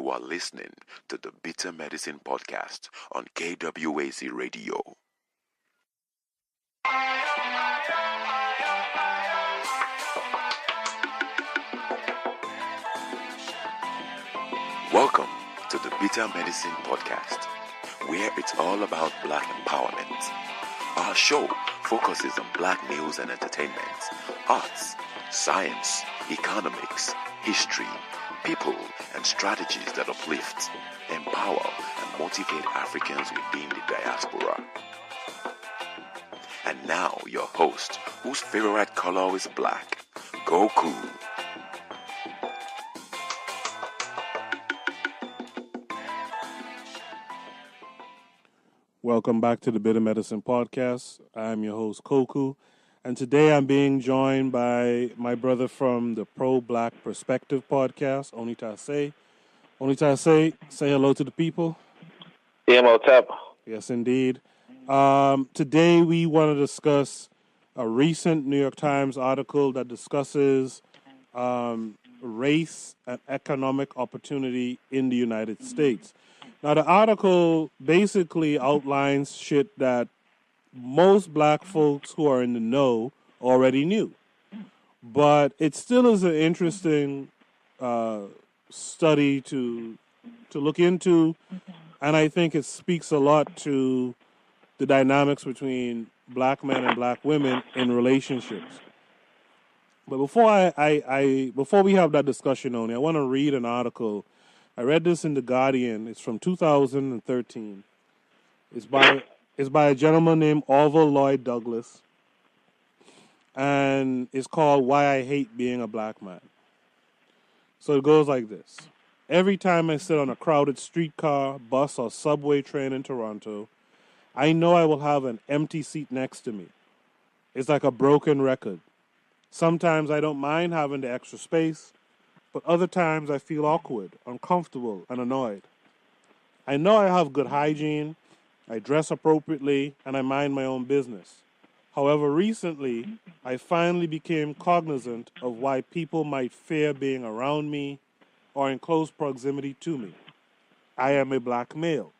You are listening to the Bitter Medicine Podcast on KWAZ Radio. Welcome to the Bitter Medicine Podcast, where it's all about Black empowerment. Our show focuses on Black news and entertainment, arts, science, economics, history, people, and strategies that uplift, empower, and motivate Africans within the diaspora. And now, your host, whose favorite color is black, Goku. Welcome back to the Bitter Medicine Podcast. I'm your host, Koku, and today I'm being joined by my brother from the Pro-Black Perspective Podcast, Onitase. Onitase, say hello to the people. Yeah, Motep. Yes, indeed. Today we want to discuss a recent New York Times article that discusses race and economic opportunity in the United States. Now, the article basically outlines shit that most black folks who are in the know already knew. But it still is an interesting study to look into, and I think it speaks a lot to the dynamics between black men and black women in relationships. But before before we have that discussion, I want to read an article. I read this in The Guardian. It's from 2013. It's by a gentleman named Orville Lloyd Douglas, and it's called Why I Hate Being a Black Man. So it goes like this. Every time I sit on a crowded streetcar, bus, or subway train in Toronto, I know I will have an empty seat next to me. It's like a broken record. Sometimes I don't mind having the extra space, but other times I feel awkward, uncomfortable, and annoyed. I know I have good hygiene, I dress appropriately, and I mind my own business. However, recently, I finally became cognizant of why people might fear being around me or in close proximity to me. I am a black male.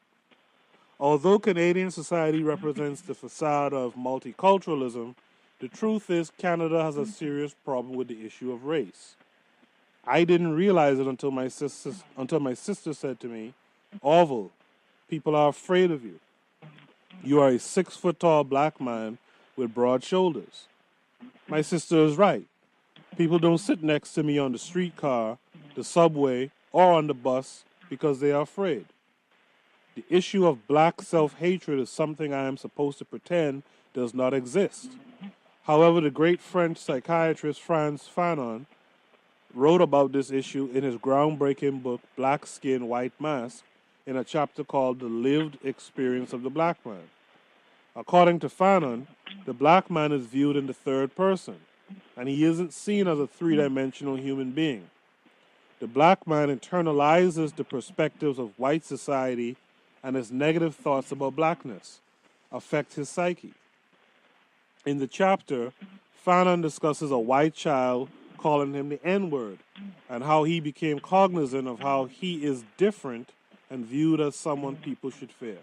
Although Canadian society represents the facade of multiculturalism, the truth is Canada has a serious problem with the issue of race. I didn't realize it until my sister said to me, Orville, people are afraid of you. You are a 6-foot-tall black man with broad shoulders. My sister is right. People don't sit next to me on the streetcar, the subway, or on the bus because they are afraid. The issue of black self-hatred is something I am supposed to pretend does not exist. However, the great French psychiatrist Frantz Fanon wrote about this issue in his groundbreaking book, Black Skin, White Mask, in a chapter called The Lived Experience of the Black Man. According to Fanon, the black man is viewed in the third person, and he isn't seen as a three-dimensional human being. The black man internalizes the perspectives of white society, and his negative thoughts about blackness affect his psyche. In the chapter, Fanon discusses a white child calling him the N-word, and how he became cognizant of how he is different and viewed as someone people should fear.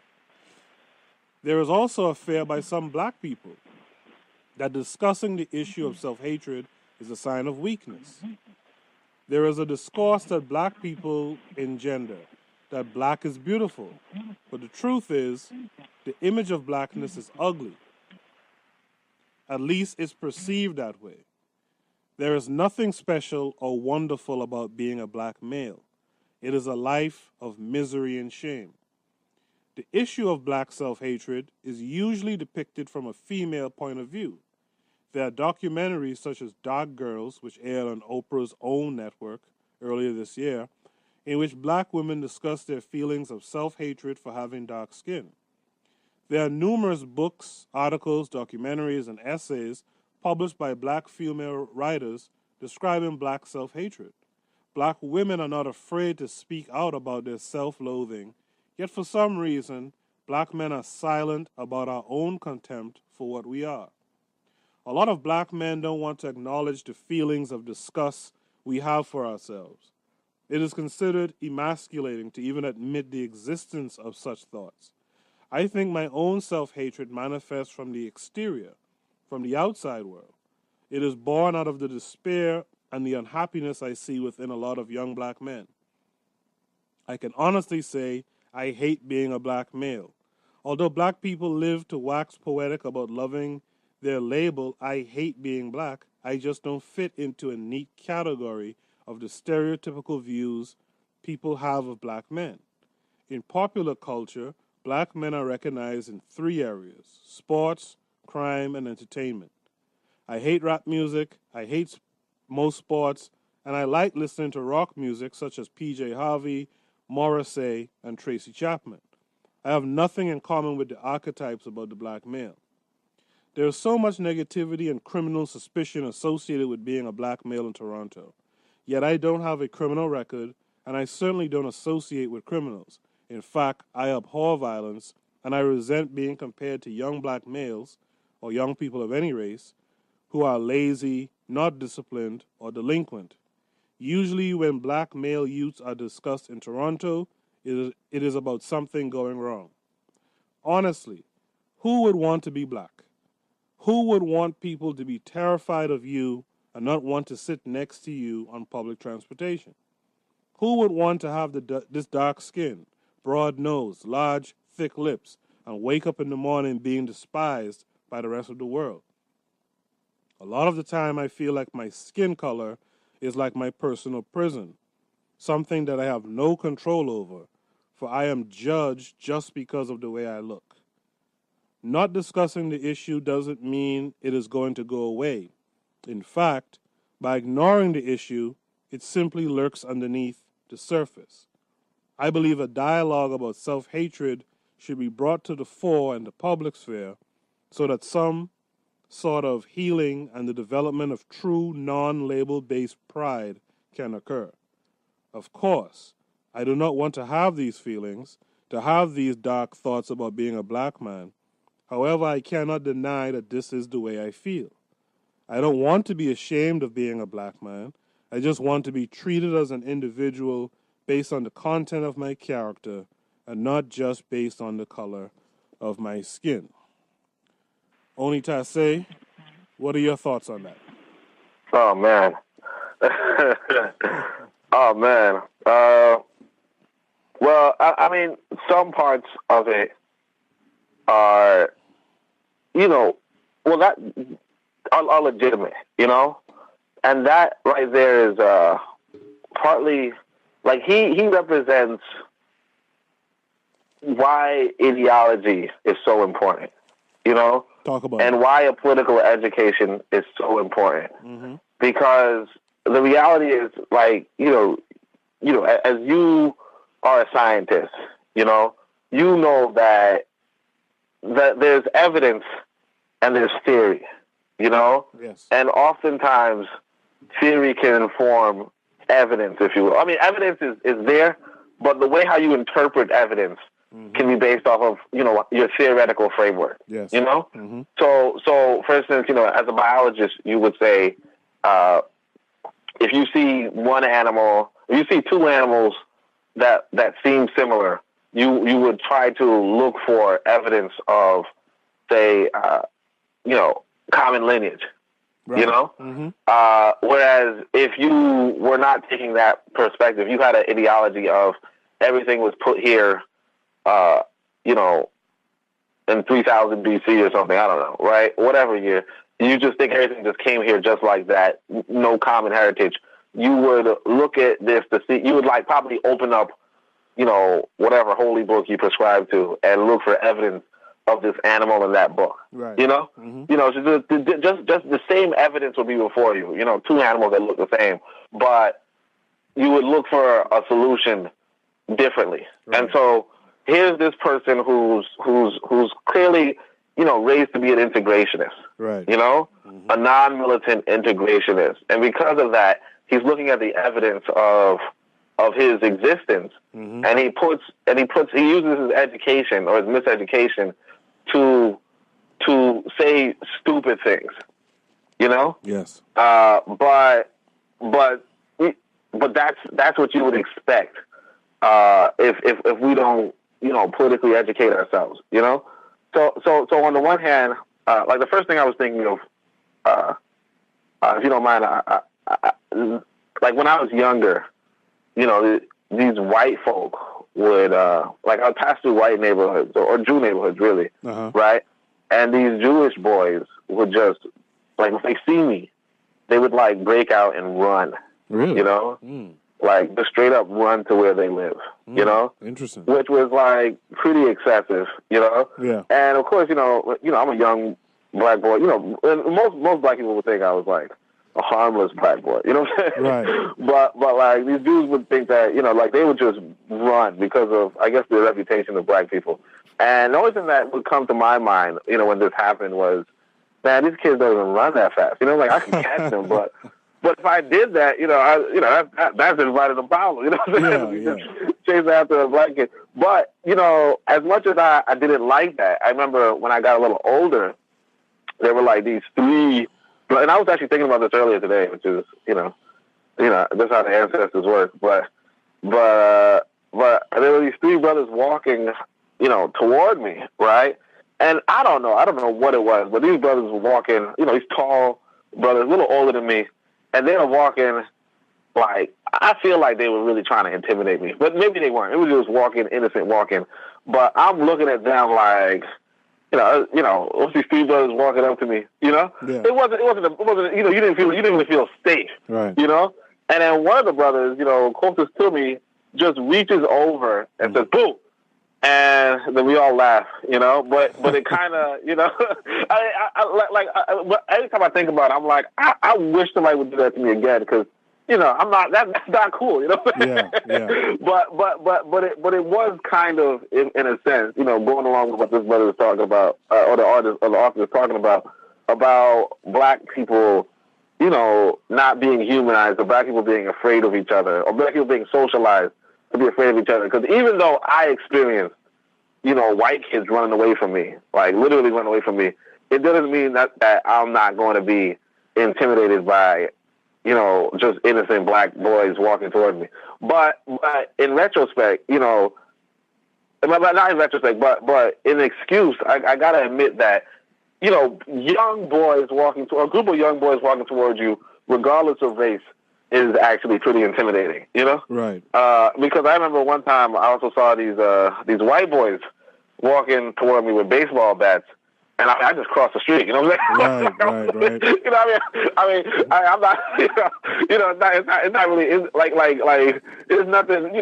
There is also a fear by some black people that discussing the issue of self-hatred is a sign of weakness. There is a discourse that black people engender, that black is beautiful, but the truth is, the image of blackness is ugly. At least it's perceived that way. There is nothing special or wonderful about being a black male. It is a life of misery and shame. The issue of black self-hatred is usually depicted from a female point of view. There are documentaries such as Dark Girls, which aired on Oprah's own network earlier this year, in which black women discuss their feelings of self-hatred for having dark skin. There are numerous books, articles, documentaries, and essays published by black female writers describing black self-hatred. Black women are not afraid to speak out about their self-loathing, yet for some reason, black men are silent about our own contempt for what we are. A lot of black men don't want to acknowledge the feelings of disgust we have for ourselves. It is considered emasculating to even admit the existence of such thoughts. I think my own self-hatred manifests from the exterior, from the outside world. It is born out of the despair and the unhappiness I see within a lot of young black men. I can honestly say I hate being a black male. Although black people live to wax poetic about loving their label, I hate being black, I just don't fit into a neat category of the stereotypical views people have of black men. In popular culture, black men are recognized in 3 areas: sports, crime, and entertainment. I hate rap music, I hate most sports, and I like listening to rock music such as PJ Harvey, Morrissey, and Tracy Chapman. I have nothing in common with the archetypes about the black male. There is so much negativity and criminal suspicion associated with being a black male in Toronto. Yet I don't have a criminal record, and I certainly don't associate with criminals. In fact, I abhor violence, and I resent being compared to young black males, or young people of any race, who are lazy, not disciplined, or delinquent. Usually when black male youths are discussed in Toronto, it is about something going wrong. Honestly, who would want to be black? Who would want people to be terrified of you and not want to sit next to you on public transportation? Who would want to have this dark skin, broad nose, large, thick lips, and wake up in the morning being despised by the rest of the world? A lot of the time I feel like my skin color is like my personal prison, something that I have no control over, for I am judged just because of the way I look. Not discussing the issue doesn't mean it is going to go away. In fact, by ignoring the issue, it simply lurks underneath the surface. I believe a dialogue about self-hatred should be brought to the fore in the public sphere so that some sort of healing and the development of true non-label-based pride can occur. Of course, I do not want to have these feelings, to have these dark thoughts about being a black man. However, I cannot deny that this is the way I feel. I don't want to be ashamed of being a black man. I just want to be treated as an individual based on the content of my character and not just based on the color of my skin. Oni Tase, what are your thoughts on that? Oh, man. Oh, man. Well, I mean, some parts of it are, that are legitimate, and that right there is partly, like, he represents why ideology is so important, Talk about and it. why a political education is so important. Mm-hmm. Because the reality is, like, as you are a scientist, you know that there's evidence and there's theory, Yes. and oftentimes theory can inform evidence, if you will. I mean, evidence is there, but the way how you interpret evidence can be based off of, your theoretical framework. Yes. Mm-hmm. So for instance, as a biologist, you would say, if you see if you see 2 animals that seem similar, you would try to look for evidence of, say, common lineage. Right. Whereas if you were not taking that perspective, you had an ideology of everything was put here, in 3000 BC or something, I don't know, right? Whatever year. You just think everything just came here just like that, no common heritage. You would look at this to see, you would probably open up, whatever holy book you prescribe to and look for evidence of this animal in that book. Right. So just the same evidence would be before you, 2 animals that look the same, but you would look for a solution differently. Right. And so here's this person who's clearly, raised to be an integrationist, right? A non-militant integrationist, and because of that, he's looking at the evidence of his existence, and he uses his education or his miseducation to say stupid things, Yes. But but that's what you would expect if we don't, politically educate ourselves, So on the one hand, like the first thing I was thinking of, if you don't mind, like when I was younger, these white folk would, like I would pass through white neighborhoods or Jew neighborhoods, really, right? And these Jewish boys would just, like, if they see me, they would, like, break out and run, really? Like, just straight up run to where they live, Interesting. Which was, like, pretty excessive, Yeah. And, of course, I'm a young black boy, and most black people would think I was, like, a harmless black boy, you know what I'm saying? Right. But like, these Jews would think that, like, they would just run because of, I guess, the reputation of black people. And the only thing that would come to my mind, when this happened was, man, these kids don't even run that fast. Like, I can catch them, but if I did that, that's invited a problem, you know what I'm saying? Yeah. Chase after a black kid. But, as much as I didn't like that, I remember when I got a little older, there were like these three, and I was actually thinking about this earlier today, which is, that's how the ancestors work. But there were these three brothers walking, toward me, right? And I don't know what it was, but these brothers were walking, these tall brothers, a little older than me, and they were walking like, I feel like they were really trying to intimidate me, but maybe they weren't. It was just walking, innocent walking. But I'm looking at them like, what's these three brothers walking up to me? Yeah. It wasn't. You didn't even feel safe. Right. And then one of the brothers, closest to me, just reaches over and says, "Boo!" And then we all laugh. But it kind of, but every time I think about it, I'm like, I wish somebody would do that to me again, because I'm not, that's not cool, Yeah. But it was kind of, in a sense, going along with what this brother was talking about, or the author was talking about black people, not being humanized, or black people being afraid of each other, or black people being socialized to be afraid of each other. Because even though I experienced, white kids running away from me, like literally running away from me, it doesn't mean that I'm not going to be intimidated by, just innocent black boys walking towards me. But in retrospect, not in retrospect, but in excuse, I gotta admit that, young boys a group of young boys walking towards you, regardless of race, is actually pretty intimidating, Right. Because I remember one time I also saw these white boys walking toward me with baseball bats. And I just crossed the street, you know what I'm saying? Right. You know what I mean? I'm not, it's not really, it's like, it's nothing,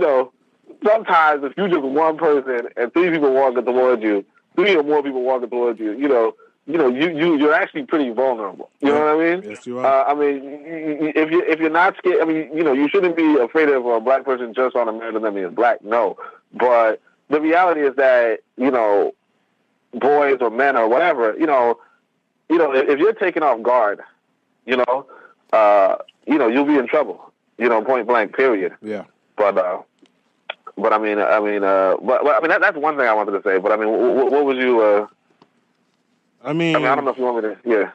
sometimes if you just one person and three people walking towards you, three or more people walking towards you, you're actually pretty vulnerable. You know what I mean? Yes, you are. If you're not scared, you shouldn't be afraid of a black person just on a merit of them being black, no. But the reality is that, boys or men or whatever, if you're taken off guard, you'll be in trouble, point blank, period. Yeah. But that's one thing I wanted to say. But what was you? I don't know if you want me to. Yeah.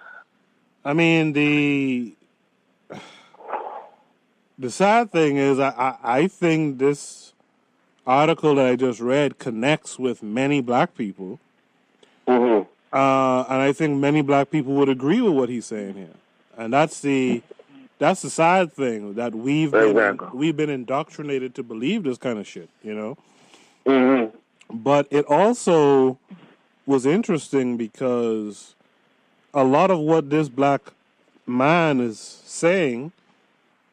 The sad thing is, I think this article that I just read connects with many black people. Mm-hmm. And I think many black people would agree with what he's saying here. And that's the sad thing, that we've been indoctrinated to believe this kind of shit, Mm-hmm. But it also was interesting because a lot of what this black man is saying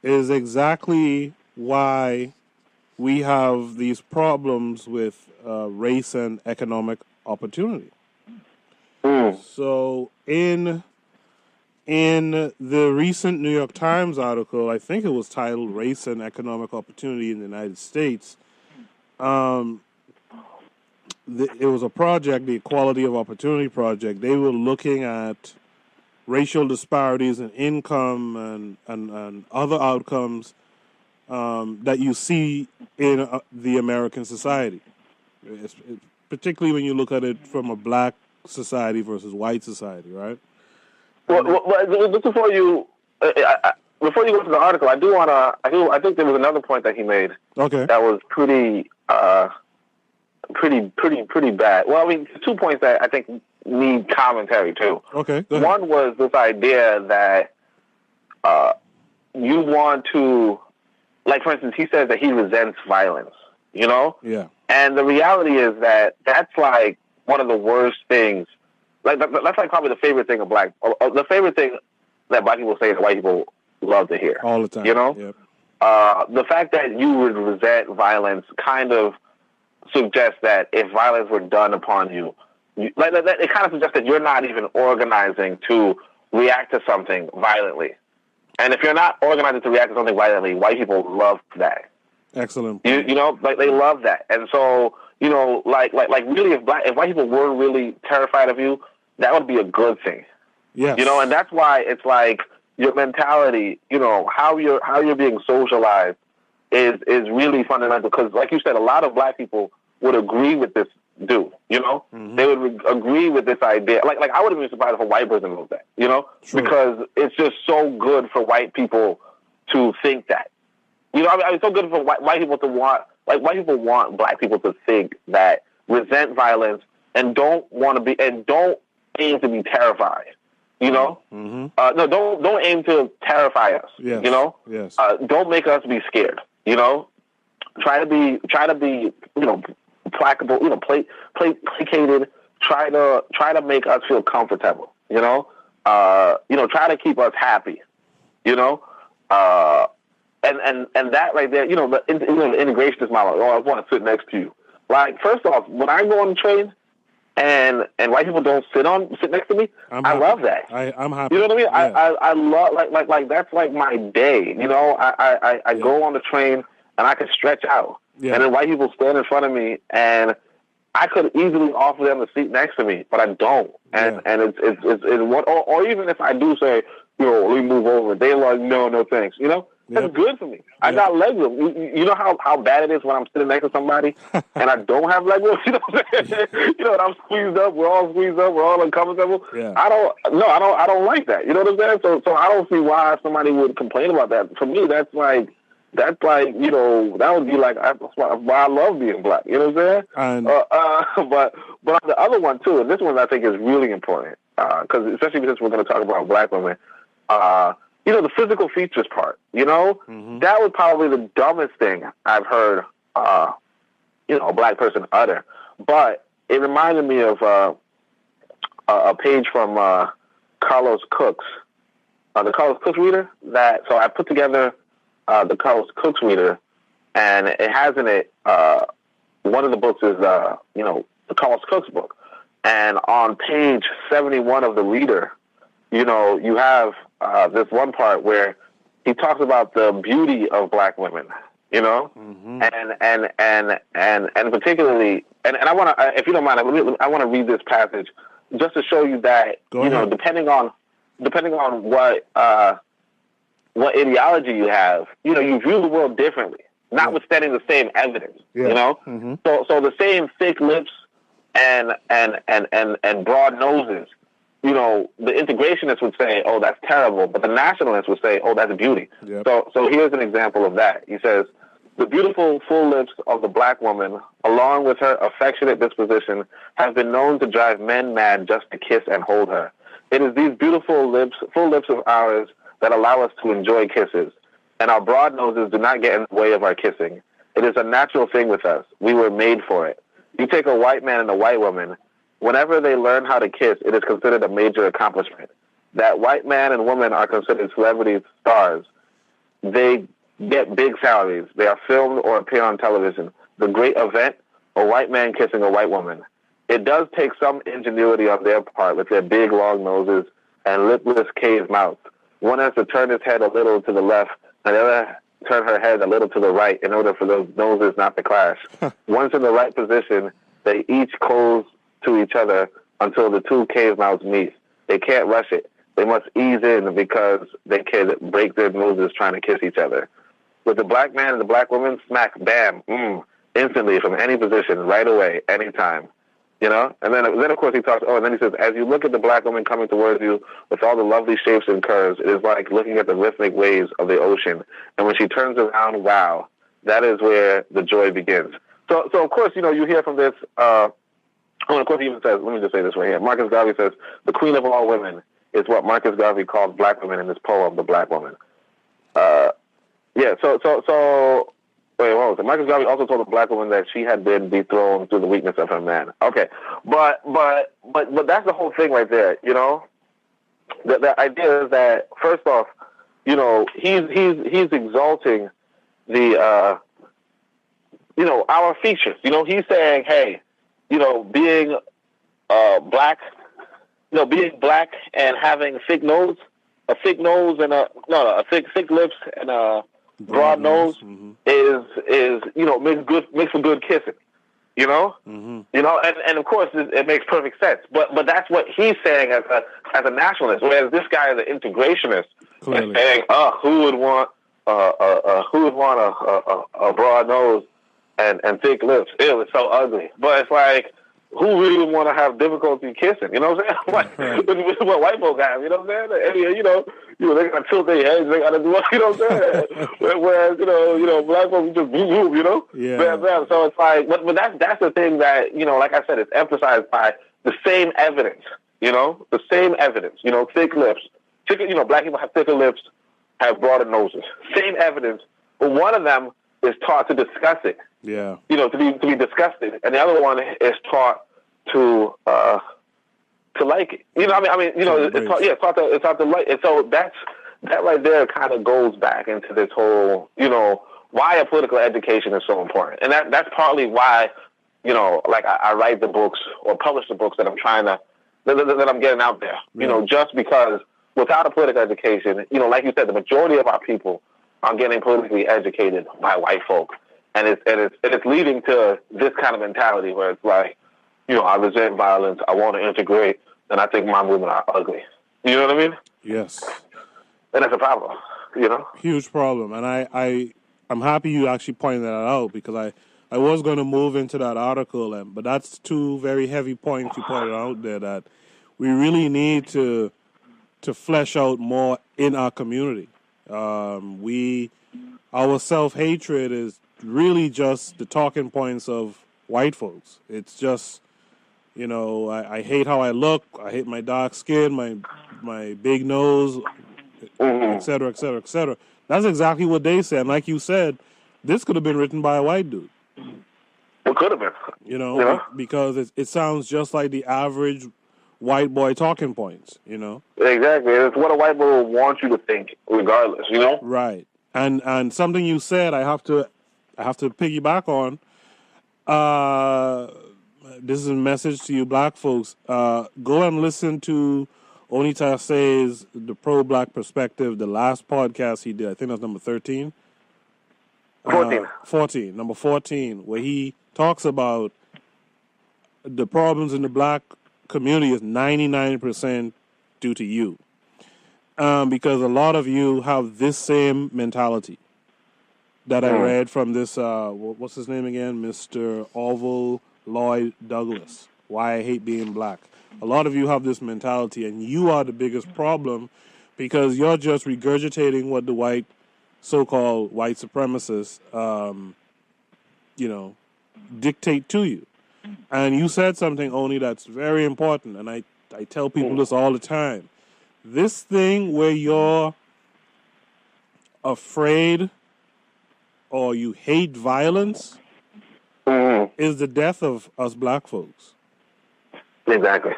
is exactly why we have these problems with race and economic opportunity. So in the recent New York Times article, I think it was titled "Race and Economic Opportunity in the United States," it was a project, the Equality of Opportunity Project. They were looking at racial disparities in income and other outcomes that you see in the American society, particularly when you look at it from a black society versus white society, right? Well, just before you, before you go to the article, I think there was another point that he made. Okay. That was pretty bad. Well, I mean, 2 points that I think need commentary too. Okay. Go ahead. One was this idea that you want to, like, for instance, he says that he resents violence. You know? Yeah. And the reality is that that's like one of the worst things. Like that's like probably the favorite thing of the favorite thing that black people say that white people love to hear all the time. You know, yep. The fact that you would resent violence kind of suggests that if violence were done upon you, it kind of suggests that you're not even organizing to react to something violently. And if you're not organizing to react to something violently, white people love that. Excellent. You know, like they love that, and so you know, like really, if white people were really terrified of you, that would be a good thing. Yes. You know, and that's why it's like your mentality, you know, how you're being socialized is really fundamental. Because, like you said, a lot of black people would agree with this dude. You know, they would agree with this idea. Like I wouldn't be surprised if a white person wrote that. You know, True. Because it's just so good for white people to think that. You know, I mean, it's so good for white people to want, like, white people want black people to think that, resent violence, and don't aim to be terrified. You know, no, don't aim to terrify us. Yes. You know, yes. Don't make us be scared. You know, try to be, you know, placable. You know, placated. Try to make us feel comfortable. You know, try to keep us happy. You know. And that right there, you know, the integrationist model. Oh, I want to sit next to you. Like, first off, when I go on the train and white people don't sit next to me, I love that. I'm happy. You know what I mean? Yeah. I love like that's like my day. You know, I go on the train and I can stretch out, and then white people stand in front of me, and I could easily offer them a seat next to me, but I don't. And it's what, or even if I do say, yo, let me move over, they're like, no thanks. You know. That's good for me. I got leg room. You know how bad it is when I'm sitting next to somebody and I don't have leg room? You know what I'm saying? You know, and I'm squeezed up. We're all squeezed up. We're all uncomfortable. Yeah. I don't like that. You know what I'm saying? So I don't see why somebody would complain about that. For me, that's like, you know, that would be like, that's why I love being black. You know what I'm saying? But on the other one, too, and this one I think is really important, because especially since we're going to talk about black women, you know, the physical features part, you know, that was probably the dumbest thing I've heard, you know, a black person utter. But it reminded me of a page from Carlos Cooks, the Carlos Cooks reader. So I put together the Carlos Cooks reader, and it has in it, one of the books is, you know, the Carlos Cooks book. And on page 71 of the reader, you know, you have this one part where he talks about the beauty of black women, you know, and particularly, and I want to, if you don't mind, I want to read this passage just to show you that, you know, depending on what ideology you have, you know, you view the world differently, notwithstanding the same evidence, you know. So the same thick lips and broad noses. You know, the integrationists would say, oh, that's terrible, but the nationalists would say, oh, that's beauty. Yep. So here's an example of that. He says, the beautiful full lips of the black woman, along with her affectionate disposition, have been known to drive men mad just to kiss and hold her. It is these beautiful lips, full lips of ours, that allow us to enjoy kisses, and our broad noses do not get in the way of our kissing. It is a natural thing with us. We were made for it. You take a white man and a white woman, whenever they learn how to kiss, it is considered a major accomplishment. That white man and woman are considered celebrity stars. They get big salaries. They are filmed or appear on television. The great event, a white man kissing a white woman. It does take some ingenuity on their part with their big, long noses and lipless cave mouths. One has to turn his head a little to the left, and the other turn her head a little to the right in order for those noses not to clash. Once in the right position, they each close to each other until the two cave mouths meet. They can't rush it. They must ease in because they can break their noses trying to kiss each other. With the black man and the black woman, smack, bam, instantly from any position, right away, anytime. You know, and then of course he talks. Oh, and then he says, as you look at the black woman coming towards you with all the lovely shapes and curves, it is like looking at the rhythmic waves of the ocean. And when she turns around, wow, that is where the joy begins. So of course, you know, you hear from this. Of course, he even says, let me just say this right here. Marcus Garvey says, the queen of all women is what Marcus Garvey called black women in his poem, The Black Woman. Yeah. So. Wait, what was it? Marcus Garvey also told the black woman that she had been dethroned through the weakness of her man. Okay, but that's the whole thing right there. You know, the idea is that first off, you know, he's exalting the you know, our features. You know, he's saying, hey, you know, being black, you know, being black and having a thick nose and a thick lips and a broad nose is you know, makes for good kissing, you know, you know, and of course it makes perfect sense. But that's what he's saying as a nationalist, whereas this guy is an integrationist, and saying, who would want a broad nose and thick lips? Ew, it's so ugly. But it's like, who really would want to have difficulty kissing? You know what I'm saying? Like, what white folks have, you know what I'm saying? And, you know, they got to tilt their heads, they got to do, you know what I'm saying? Whereas, you know, black folks just move, you know? Yeah. Bam. So it's like, but that's the thing that, you know, like I said, it's emphasized by the same evidence, you know? The same evidence, you know, thick lips. You know, black people have thicker lips, have broader noses. Same evidence, but one of them is taught to discuss it. Yeah. You know, to be disgusted, and the other one is taught to like it. You know, I mean, you know, it's taught to like it. So that right there kind of goes back into this whole, you know, why a political education is so important, and that's partly why, you know, like I write the books or publish the books that I'm trying to that I'm getting out there. You know, just because without a political education, you know, like you said, the majority of our people are getting politically educated by white folk. And it's leading to this kind of mentality where it's like, you know, I resent violence, I want to integrate, and I think my women are ugly. You know what I mean? Yes. And that's a problem, you know? Huge problem. And I'm happy you actually pointed that out, because I was going to move into that article, but that's two very heavy points you pointed out there that we really need to flesh out more in our community. Our self-hatred is really just the talking points of white folks. It's just, you know, I hate how I look, I hate my dark skin, my big nose, et cetera, et cetera, et cetera. That's exactly what they said. And like you said, this could have been written by a white dude. It could have been. You know, because it sounds just like the average white boy talking points, you know? Exactly. It's what a white boy wants you to think regardless, you know? Right. And something you said, I have to piggyback on. This is a message to you black folks. Go and listen to Onita Say's The Pro-Black Perspective, the last podcast he did. I think that's number 13. 14, number 14, where he talks about the problems in the black community is 99% due to you. Because a lot of you have this same mentality that I read from this, what's his name again? Mr. Orville Lloyd Douglas, Why I Hate Being Black. A lot of you have this mentality, and you are the biggest problem because you're just regurgitating what the so-called white supremacists, you know, dictate to you. And you said something, Oni, that's very important, and I tell people this all the time. This thing where you're afraid or you hate violence is the death of us black folks. Exactly.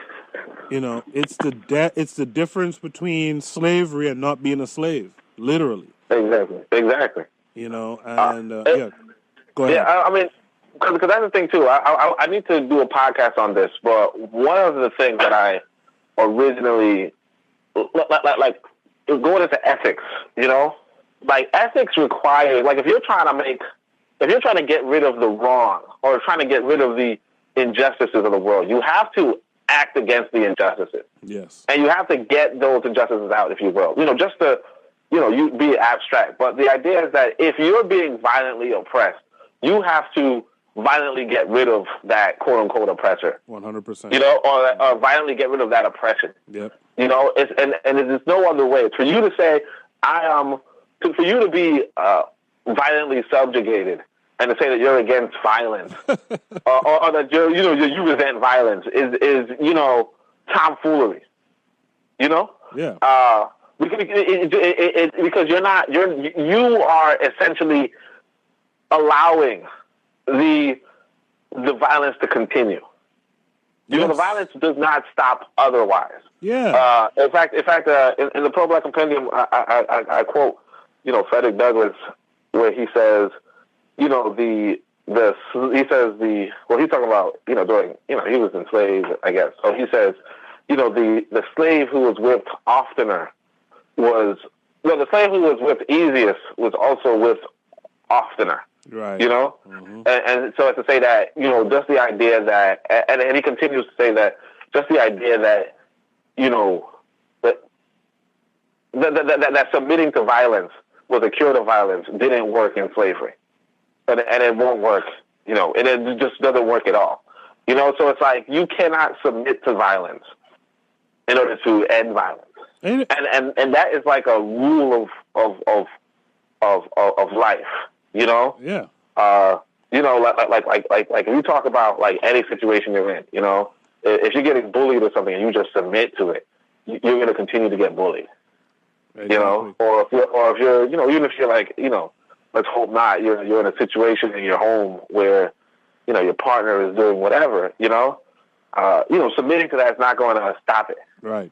You know, it's the difference between slavery and not being a slave, literally. Exactly. You know, and go ahead. Yeah, I mean, because that's the thing too. I need to do a podcast on this, but one of the things that I originally like going into ethics, you know, like ethics requires, like if you're trying to get rid of the wrong or trying to get rid of the injustices of the world, you have to act against the injustices. Yes. And you have to get those injustices out, if you will. You know, just to, you know, you be abstract. But the idea is that if you're being violently oppressed, you have to violently get rid of that quote unquote oppressor. 100%. You know, or violently get rid of that oppression. Yep. You know, it's and there's no other way. For you to say I am, for you to be violently subjugated, and to say that you're against violence, or that you resent violence is tomfoolery. You know. Yeah. Because you are essentially allowing the violence to continue. You know, the violence does not stop otherwise. Yeah. In fact, in the Pro-Black Compendium, I quote, Frederick Douglass, where he says, he's talking about, during, he was enslaved, I guess. So he says, the slave who was whipped oftener the slave who was whipped easiest was also whipped oftener. Right. Mm-hmm. And so as to say that, just the idea that, and he continues to say that, just the idea that, that submitting to violence was a cure to violence didn't work in slavery. And it won't work, it just doesn't work at all. So it's like, you cannot submit to violence in order to end violence. And that is like a rule of life, Yeah. like if you talk about like any situation you're in, if you're getting bullied or something and you just submit to it, you're going to continue to get bullied. Exactly. Or if you're, even if you're like, let's hope not, you're in a situation in your home where, your partner is doing whatever, submitting to that is not going to stop it. Right.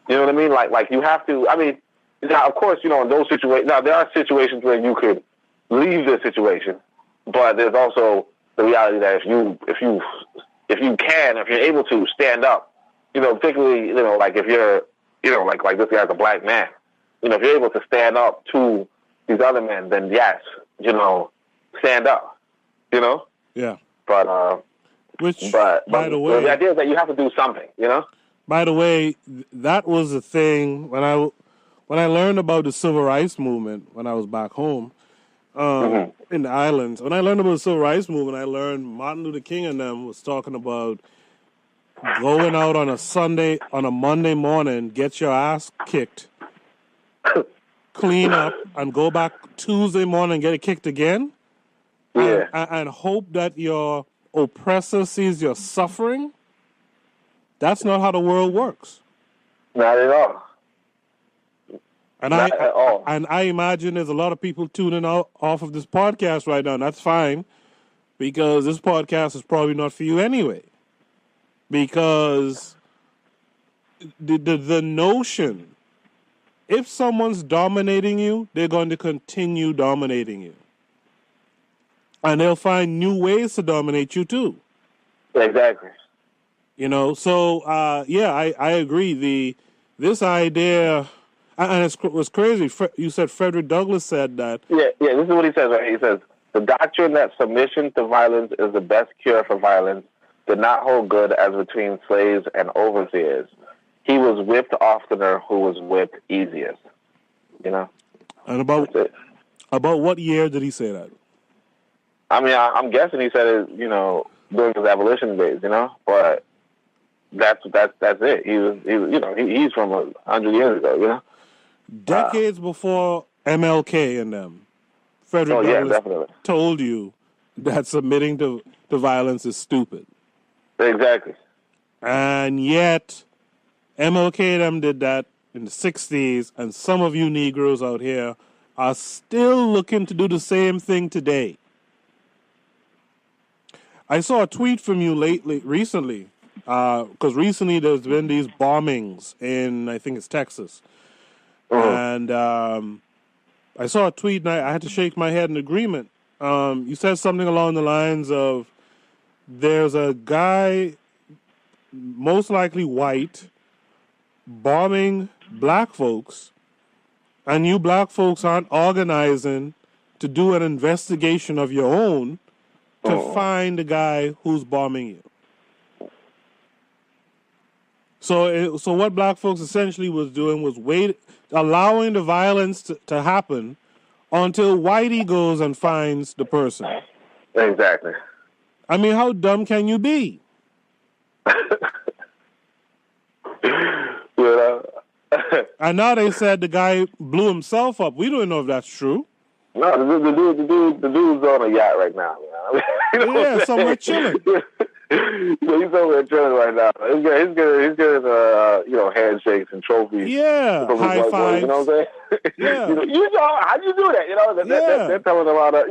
You know what I mean? Like you have to. I mean, now of course, in those situations. Now there are situations where you could leave the situation, but there's also the reality that if you're able to stand up, particularly, like if you're, like this guy's a black man, if you're able to stand up to these other men, then yes, stand up, Yeah. But by the way, the idea is that you have to do something, By the way, that was the thing when I learned about the civil rights movement when I was back home in the islands. When I learned about the civil rights movement, I learned Martin Luther King and them was talking about going out on a Monday morning, get your ass kicked, clean up, and go back Tuesday morning and get it kicked again. Yeah. And hope that your oppressor sees your suffering. That's not how the world works. Not at all. And I imagine there's a lot of people tuning out off of this podcast right now, and that's fine, because this podcast is probably not for you anyway. Because the notion, if someone's dominating you, they're going to continue dominating you. And they'll find new ways to dominate you too. Exactly. So I agree. This idea, and it was crazy. You said Frederick Douglass said that. Yeah. This is what he says. Right? He says the doctrine that submission to violence is the best cure for violence did not hold good as between slaves and overseers. He was whipped oftener who was whipped easiest. And about what year did he say that? I mean, I'm guessing he said it, during his abolition days, but that's it. He's from 100 years ago, Decades before MLK and them, Frederick Douglass told you that submitting to violence is stupid. Exactly. And yet, MLK and them did that in the 60s, and some of you Negroes out here are still looking to do the same thing today. I saw a tweet from you recently, because recently there's been these bombings in, I think it's Texas. And I saw a tweet and I had to shake my head in agreement. You said something along the lines of, there's a guy, most likely white, bombing black folks, and you black folks aren't organizing to do an investigation of your own to find the guy who's bombing you. So what black folks essentially was doing was allowing the violence to happen until Whitey goes and finds the person. Exactly. I mean, how dumb can you be? You know? And now they said the guy blew himself up. We don't know if that's true. No, the dude's on a yacht right now. You know Yeah, somewhere chilling. He's somewhere chilling right now. He's getting handshakes and trophies. Yeah, high fives. You know what I'm saying? Yeah. you know, how'd you do that? You know, they're telling him about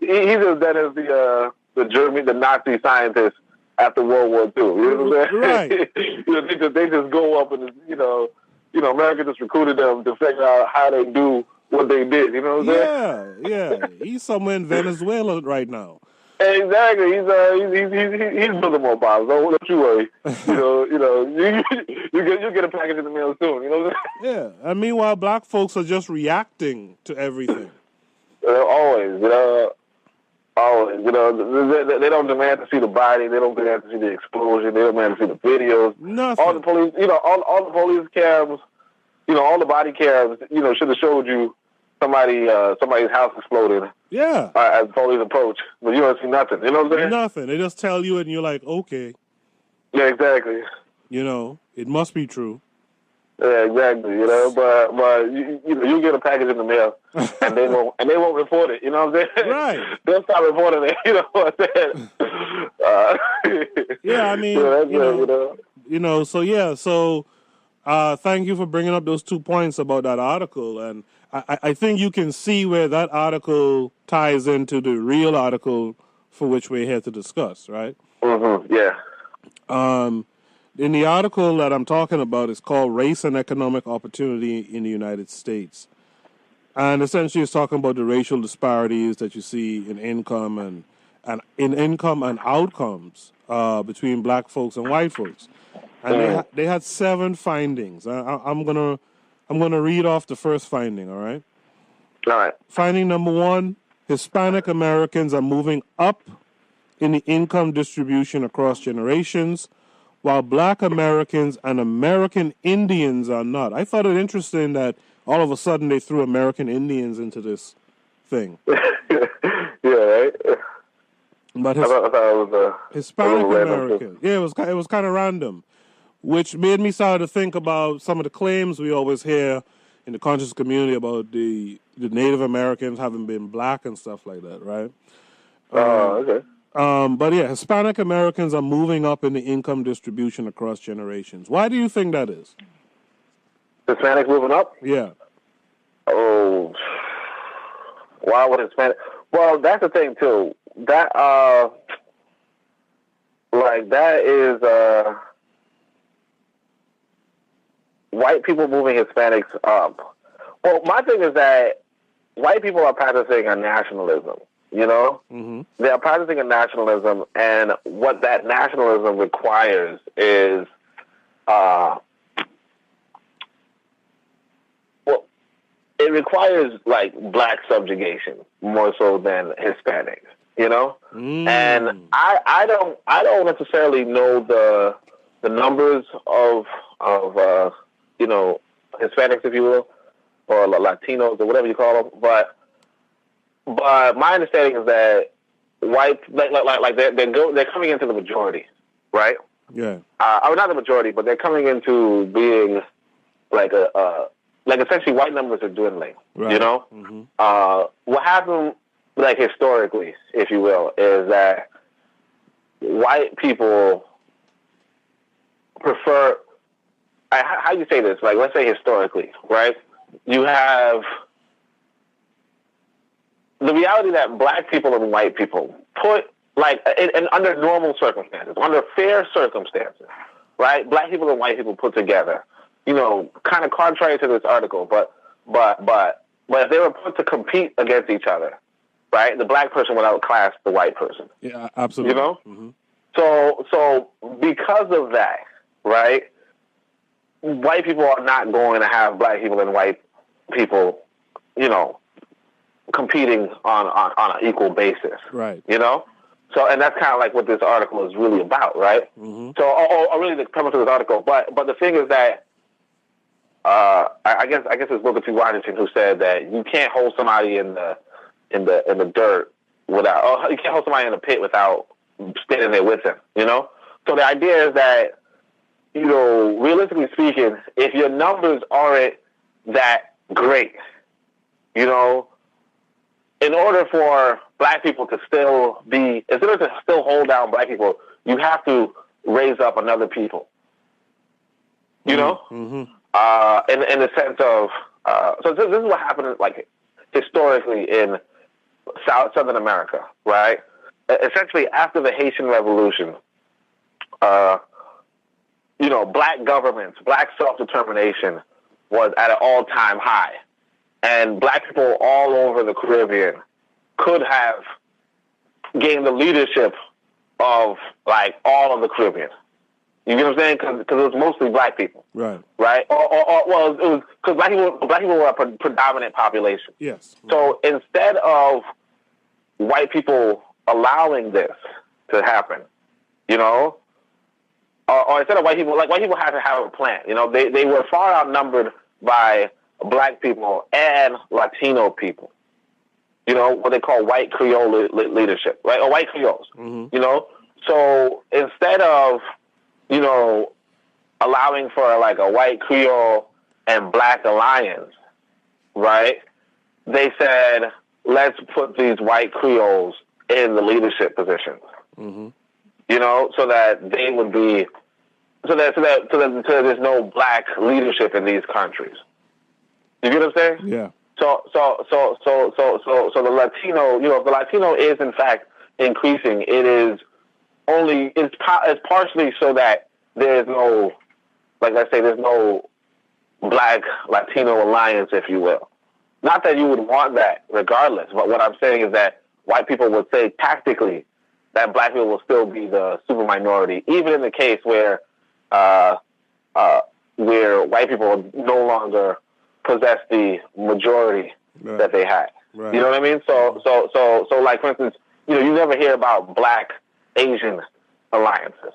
he's as dead as the Nazi scientists after World War II. You know what I'm saying? Right. They just go up and America just recruited them to figure out how they do what they did. You know what I'm saying? Yeah. He's somewhere in Venezuela right now. Exactly. He's building more bombs. Don't you worry. You get a package in the mail soon. You know what I'm saying? Yeah. And meanwhile, black folks are just reacting to everything. Always. Always. They don't demand to see the body. They don't demand to see the explosion. They don't demand to see the videos. Nothing. All the police. All the police cams. All the body cams. Should have showed you somebody's house exploded. Yeah. As police approach, but you don't see nothing. You know what I'm saying? Nothing. They just tell you, and you're like, okay. Yeah, exactly. It must be true. Yeah, exactly. But you get a package in the mail, and they won't report it. You know what I'm saying? Right. They'll stop reporting it. You know what I'm saying? Yeah, I mean, So thank you for bringing up those 2 points about that article, and I think you can see where that article ties into the real article for which we're here to discuss, right? Mm-hmm. Yeah. In the article that I'm talking about, it's called Race and Economic Opportunity in the United States. And essentially it's talking about the racial disparities that you see in income and outcomes between black folks and white folks. And they had 7 findings. I'm gonna read off the first finding, all right? All right. Finding number 1, Hispanic Americans are moving up in the income distribution across generations, while black Americans and American Indians are not. I thought it interesting that all of a sudden they threw American Indians into this thing. Yeah, right? But I thought it was Hispanic Americans. Yeah, it was kind of random, which made me start to think about some of the claims we always hear in the conscious community about the Native Americans having been black and stuff like that, right? Okay. But yeah, Hispanic Americans are moving up in the income distribution across generations. Why do you think that is? Hispanic moving up? Yeah. Oh, why would Hispanic? Well, that's the thing too. That is white people moving Hispanics up. Well, my thing is that white people are practicing a nationalism. Mm-hmm. They are practicing a nationalism, and what that nationalism requires is, it requires black subjugation more so than Hispanics. And I don't necessarily know the numbers of Hispanics, if you will, or Latinos or whatever you call them, but my understanding is that white, they're coming into the majority, right? Yeah. Not the majority, but they're coming into being essentially white numbers are dwindling. Right. Mm-hmm. What happened, historically, if you will, is that white people prefer. How do you say this? Let's say historically, right? You have the reality that black people and white people put, under normal circumstances, under fair circumstances, right? Black people and white people put together, kind of contrary to this article, but if they were put to compete against each other, right? The black person would outclass the white person. Yeah, absolutely. Mm-hmm. So because of that, right? White people are not going to have black people and white people, competing on an equal basis. Right. So, and that's kind of what this article is really about, right? Mm-hmm. So, or really the premise of this article. But the thing is that, I guess it's Booker T. Washington who said that you can't hold somebody in the dirt without, you can't hold somebody in the pit without standing there with him, you know? So the idea is that, you know, realistically speaking, if your numbers aren't that great, you know, in order for black people to still be, in order to still hold down black people, you have to raise up another people, you know? Mm-hmm. In the sense of, so this is what happened, like, historically in Southern America, right? Essentially, after the Haitian Revolution, you know, black governments, black self-determination was at an all-time high. And black people all over the Caribbean could have gained the leadership of, like, all of the Caribbean. You get what I'm saying? Because it was mostly black people. Right. Right? Well, it was because black people were a predominant population. Yes. So instead of white people allowing this to happen, you know, or instead of white people had to have a plan. You know, they were far outnumbered by black people and Latino people. You know, what they call white Creole leadership, right? Or white Creoles, Mm-hmm. you know? So instead of, you know, allowing for like a white Creole and black alliance, right? They said, let's put these white Creoles in the leadership positions. Mm-hmm. You know, so that they would be, so that there's no black leadership in these countries. You get what I'm saying? Yeah. So the Latino, you know, if the Latino is in fact increasing, it's partially so that there's no, like I say, there's no black Latino alliance, if you will. Not that you would want that regardless, but what I'm saying is that white people would say tactically that black people will still be the super minority, even in the case where white people no longer possess the majority that they had. Right. You know what I mean? So like, for instance, you know, you never hear about black Asian alliances.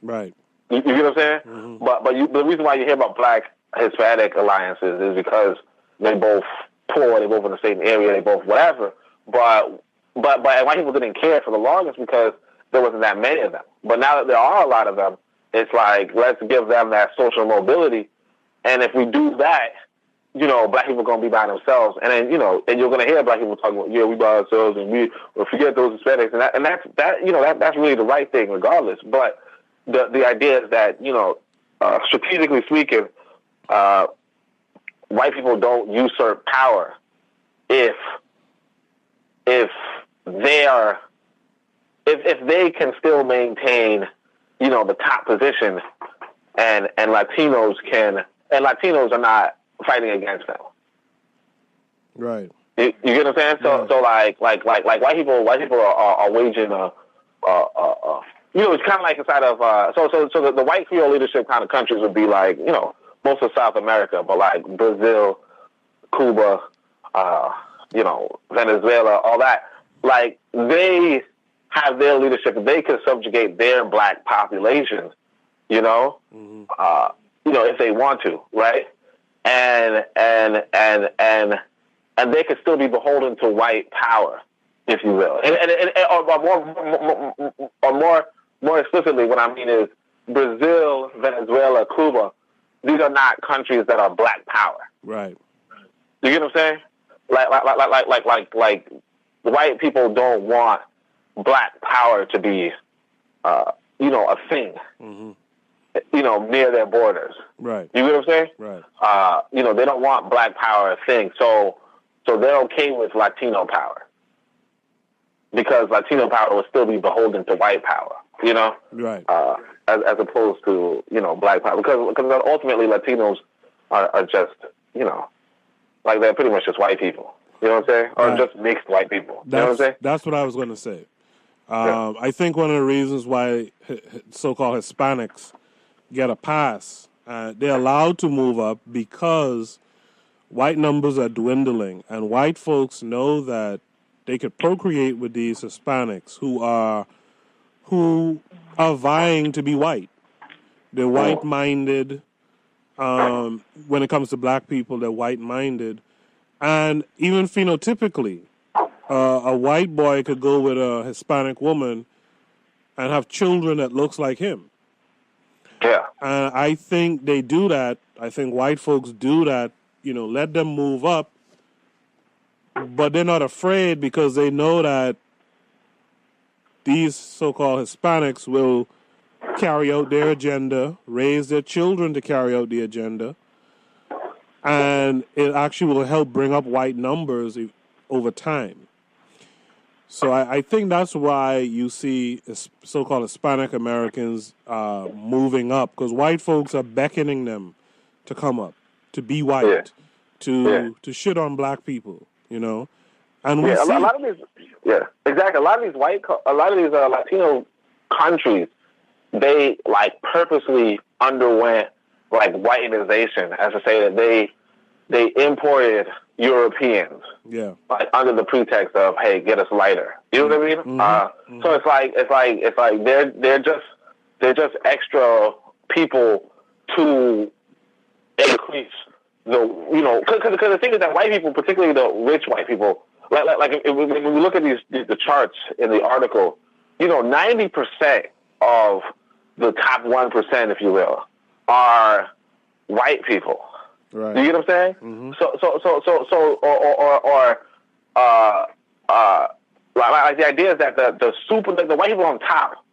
Right. You get what I'm saying? Mm-hmm. But the reason why you hear about black Hispanic alliances is because they both poor, they both in the same area, they both whatever. But white people didn't care for the longest because there wasn't that many of them. But now that there are a lot of them, it's like, let's give them that social mobility. And if we do that, you know, black people are going to be by themselves. And then, you know, and you're going to hear black people talking about, yeah, we by ourselves and we'll forget those Hispanics. And that's really the right thing regardless. But the idea is that, you know, strategically speaking, white people don't usurp power if they can still maintain, you know, the top position and Latinos are not fighting against them. Right. You get what I'm saying? So like white people are waging a you know, it's kind of like inside of so the white Creole leadership kind of countries would be like, you know, most of South America, but like Brazil, Cuba, you know, Venezuela, all that. Like, they have their leadership, they can subjugate their black populations, you know, Mm-hmm. you know, if they want to, right? And they could still be beholden to white power, if you will. Or more explicitly, what I mean is Brazil, Venezuela, Cuba, these are not countries that are black power. Right. You get what I'm saying? Like white people don't want black power to be, you know, a thing, Mm-hmm. you know, near their borders. Right. You get what I'm saying? Right. You know, they don't want black power a thing. So they're okay with Latino power because Latino power will still be beholden to white power, you know? Right. As opposed to, you know, black power. Because ultimately Latinos are just, you know, like they're pretty much just white people. You know what I'm saying? Or Right. just mixed white people. You know what I'm saying? That's what I was going to say. I think one of the reasons why so-called Hispanics get a pass, they're allowed to move up because white numbers are dwindling, and white folks know that they could procreate with these Hispanics who are vying to be white. They're white-minded. When it comes to black people, they're white-minded. And even phenotypically, a white boy could go with a Hispanic woman and have children that looks like him. Yeah. And I think they do that. I think white folks do that, let them move up. But they're not afraid because they know that these so-called Hispanics will carry out their agenda, raise their children to carry out the agenda, and it actually will help bring up white numbers over time. So I think that's why you see so-called Hispanic Americans moving up, because white folks are beckoning them to come up, to be white, to shit on black people, And we see a lot of these, exactly. A lot of these Latino countries, they purposely underwent whiteization, as to say that they imported Europeans, under the pretext of, hey, get us lighter. You know what I mean? Mm-hmm. So it's like they're just extra people to increase because the thing is that white people, particularly the rich white people, when we look at the charts in the article, 90% of the top 1%, if you will, are white people. Right. Do you get what I'm saying? Mm-hmm. The idea is that the white people on top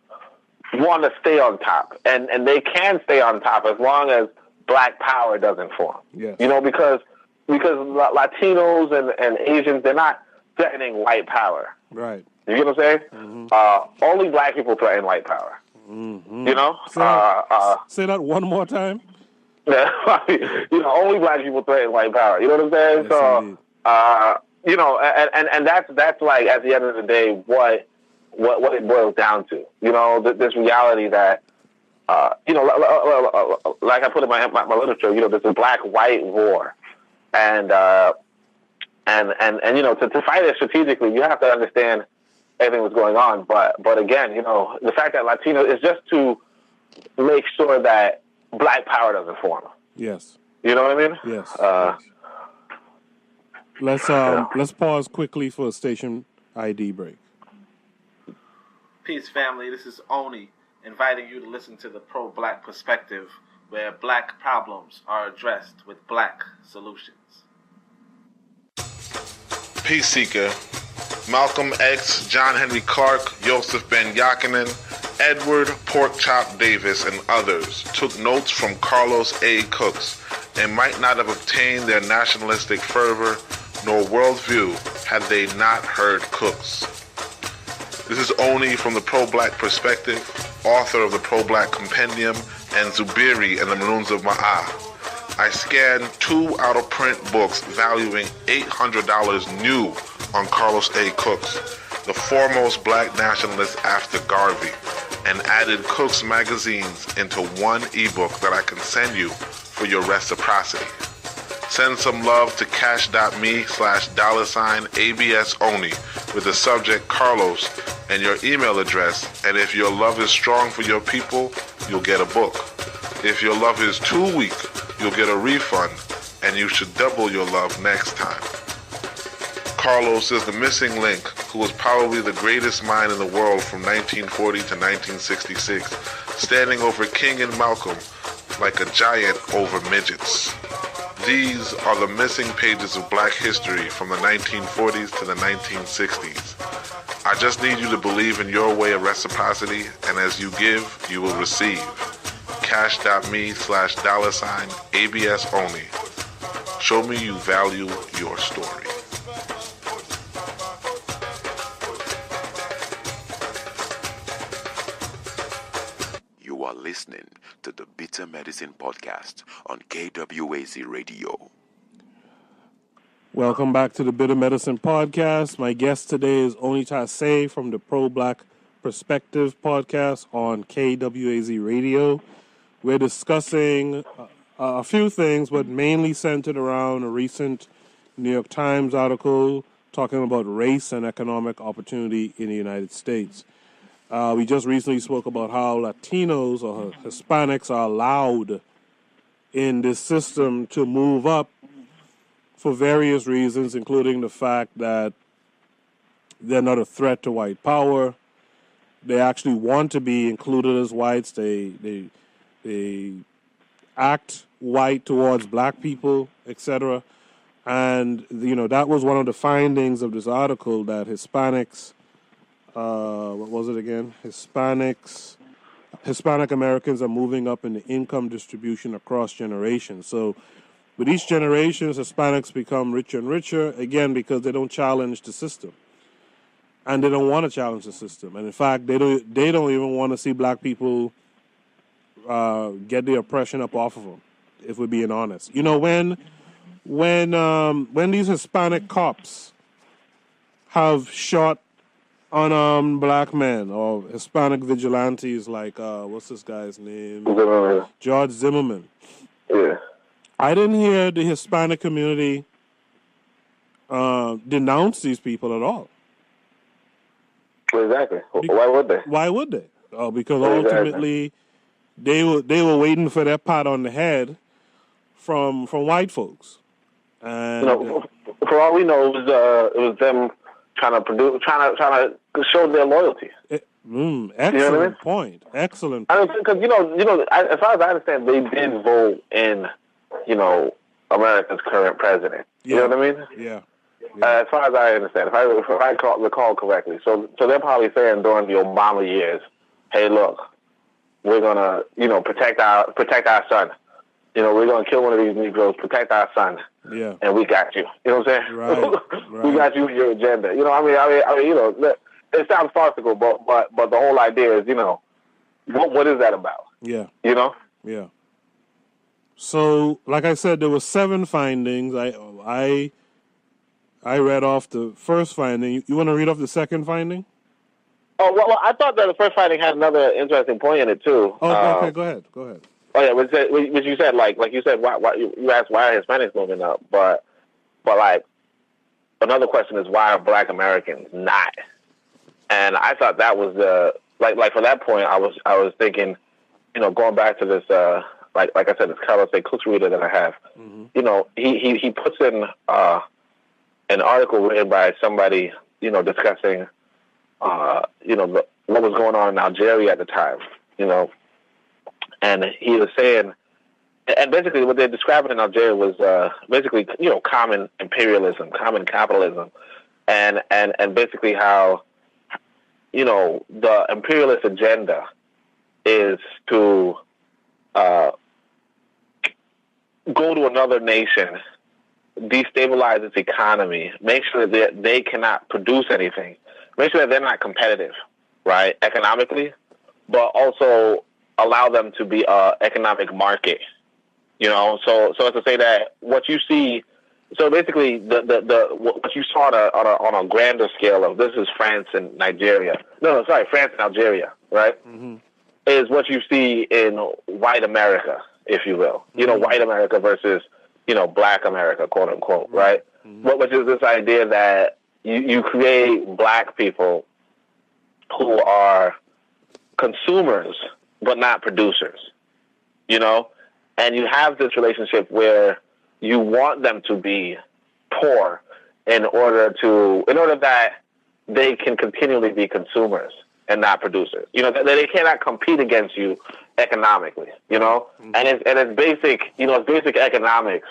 want to stay on top, and they can stay on top as long as black power doesn't form. Yes. Because Latinos and Asians, they're not threatening white power. Right. You get what I'm saying? Mm-hmm. Only black people threaten white power. Mm-hmm. Say that one more time. Yeah, only black people threaten white power. You know what I'm saying? Yes, and that's like, at the end of the day, what it boils down to. This reality that, like I put in my literature, there's a black-white war, and to fight it strategically, you have to understand everything that's going on. But again, the fact that Latino is just to make sure that black power doesn't form. Yes. You know what I mean? Yes. Let's pause quickly for a station ID break. Peace, family. This is Oni, inviting you to listen to the Pro-Black Perspective, where black problems are addressed with black solutions. Peace Seeker. Malcolm X, John Henry Clark, Joseph Ben Yakinen, Edward Porkchop Davis, and others took notes from Carlos A. Cooks and might not have obtained their nationalistic fervor nor worldview had they not heard Cooks. This is Oni from the Pro-Black Perspective, author of the Pro-Black Compendium and Zuberi and the Maroons of Maa. I scanned 2 out-of-print books valuing $800 new on Carlos A. Cooks, the foremost black nationalist after Garvey, and added Cooks magazines into one ebook that I can send you for your reciprocity. Send some love to cash.me/$ABSONI with the subject Carlos and your email address, and if your love is strong for your people, you'll get a book. If your love is too weak, you'll get a refund, and you should double your love next time. Carlos is the missing link, who was probably the greatest mind in the world from 1940 to 1966, standing over King and Malcolm like a giant over midgets. These are the missing pages of black history from the 1940s to the 1960s. I just need you to believe in your way of reciprocity, and as you give, you will receive. Cash.me/$ABSONI. Show me you value your story. You are listening to the Bitter Medicine Podcast on KWAZ Radio. Welcome back to the Bitter Medicine Podcast. My guest today is Oni Tase from the Pro-Black Perspective Podcast on KWAZ Radio. We're discussing a few things, but mainly centered around a recent New York Times article talking about race and economic opportunity in the United States. We just recently spoke about how Latinos or Hispanics are allowed in this system to move up for various reasons, including the fact that they're not a threat to white power, They actually want to be included as whites. They act white towards black people, etc. And that was one of the findings of this article, that Hispanics, what was it again? Hispanic Americans are moving up in the income distribution across generations. So with each generation, Hispanics become richer and richer, again, because they don't challenge the system. And they don't want to challenge the system. And in fact, they don't even want to see black people get the oppression up off of them, if we're being honest. When these Hispanic cops have shot unarmed black men, or Hispanic vigilantes like, what's this guy's name? George Zimmerman. Yeah. I didn't hear the Hispanic community denounce these people at all. Exactly. Why would they? Why would they? Because ultimately they were waiting for that pat on the head from white folks. And for all we know, it was them trying to show their loyalty. Excellent point. Excellent. Because as far as I understand, they did vote in, America's current president. You know what I mean? Yeah. As far as I understand, if I recall correctly, so they're probably saying during the Obama years, "Hey, look, we're gonna, protect our son. We're gonna kill one of these Negroes, protect our son. Yeah, and we got you. You know what I'm saying? Right. We got you and your agenda. It sounds farcical, but the whole idea is, what is that about? Yeah. Yeah. So, like I said, there were 7 findings. I read off the first finding. You want to read off the second finding? Oh, well, I thought that the first finding had another interesting point in it, too. Oh, okay, go ahead. Oh, yeah, which you said, like you said, why you asked why are Hispanics moving up, but like, another question is why are Black Americans not? And I thought that was like for that point, I was thinking, going back to this, like I said, this Carlos A. Cook's reader that I have, he puts in an article written by somebody, discussing, what was going on in Algeria at the time, and he was saying, and basically what they're describing in Algeria was basically, common imperialism, common capitalism, and basically how, the imperialist agenda is to go to another nation, destabilize its economy, make sure that they cannot produce anything, make sure that they're not competitive, right, economically, but also allow them to be an economic market, So as to say that what you see, so basically what you saw on a grander scale of this is France and Nigeria, France and Algeria, right, is what you see in white America, if you will, white America versus Black America, quote unquote, right? Which is this idea that you create Black people who are consumers but not producers, and you have this relationship where you want them to be poor in order that they can continually be consumers and not producers. That they cannot compete against you economically, and it's basic, it's basic economics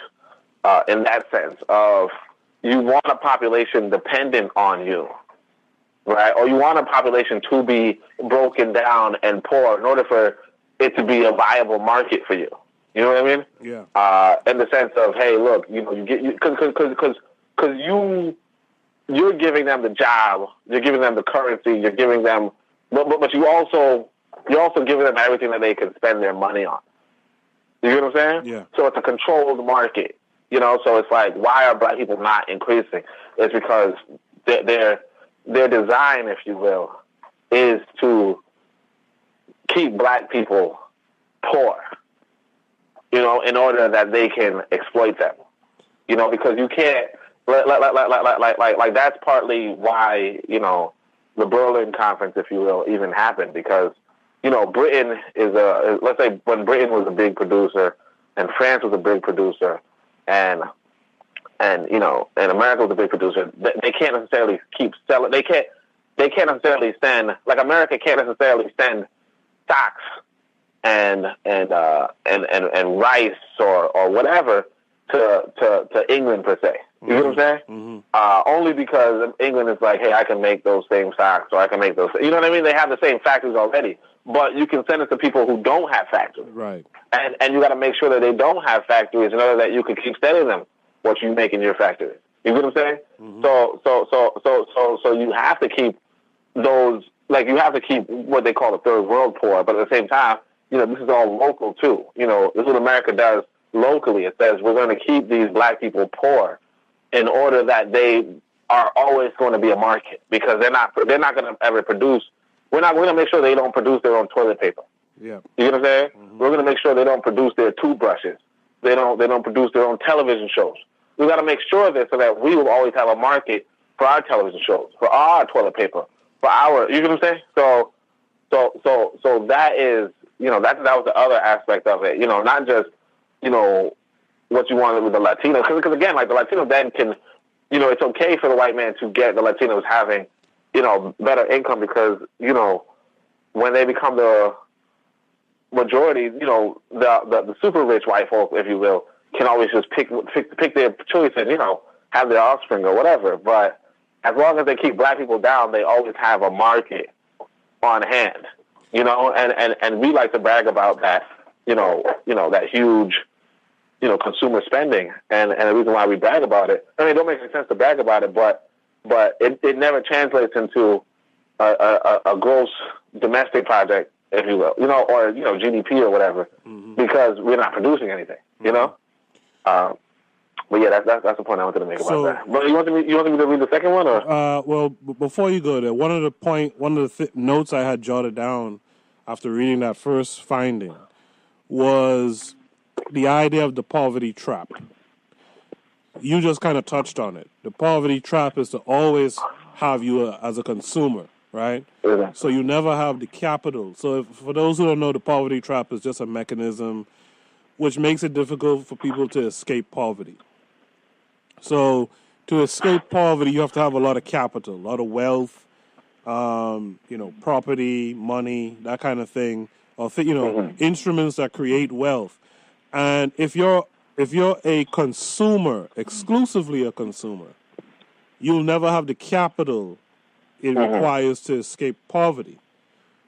in that sense of you want a population dependent on you, right? Or you want a population to be broken down and poor in order for it to be a viable market for you. You know what I mean? Yeah. In the sense of, hey, look, you get because you're giving them the job, you're giving them the currency, you're giving them, but you're also giving them everything that they can spend their money on. You get what I'm saying? Yeah. So it's a controlled market. So it's like, why are Black people not increasing? It's because their design, if you will, is to keep Black people poor, in order that they can exploit them, because you can't, like that's partly why, the Berlin Conference, if you will, even happened, because, Britain let's say when Britain was a big producer and France was a big producer and America was a big producer, they can't necessarily keep selling. They can't, they can't necessarily send, like America can't necessarily send socks and rice or whatever to England per se. You know what I'm saying? Mm-hmm. Only because England is like, hey, I can make those same socks, or I can make those. You know what I mean? They have the same factories already, but you can send it to people who don't have factories. Right. And you got to make sure that they don't have factories in order that you can keep sending them what you make in your factory. You know what I'm saying? Mm-hmm. So you have to keep those, like you have to keep what they call the third world poor, but at the same time, you know, this is all local too. You know, this is what America does locally. It says we're going to keep these black people poor in order that they are always going to be a market, because they're not going to ever produce. We're going to make sure they don't produce their own toilet paper. Yeah. You know what I'm saying? Mm-hmm. We're going to make sure they don't produce their toothbrushes. They don't produce their own television shows. We got to make sure of this so that we will always have a market for our television shows, for our toilet paper, for our. You know what I'm saying? So that is, you know, that was the other aspect of it. You know, not just, you know, what you wanted with the Latinos, because again, like the Latinos then can, you know, it's okay for the white man to get the Latinos having, you know, better income, because, you know, when they become the majority, you know, the super rich white folk, if you will, can always just pick their choice and, you know, have their offspring or whatever. But as long as they keep black people down, they always have a market on hand, you know, and we like to brag about that, you know, that huge, you know, consumer spending, and the reason why we brag about it. I mean, it don't make any sense to brag about it, but it never translates into a gross domestic project, if you will, you know, or, you know, GDP or whatever, mm-hmm. because we're not producing anything, you know. But yeah, that's the point I wanted to make about that. But you wanted me to read the second one, or? Well, before you go there, one of the notes I had jotted down after reading that first finding was the idea of the poverty trap. You just kind of touched on it. The poverty trap is to always have you as a consumer, right? Yeah. So you never have the capital. So for those who don't know, the poverty trap is just a mechanism which makes it difficult for people to escape poverty. So to escape poverty, you have to have a lot of capital, a lot of wealth, you know, property, money, that kind of thing, or you know, mm-hmm. instruments that create wealth. And if you're a consumer, exclusively a consumer, you'll never have the capital it mm-hmm. requires to escape poverty,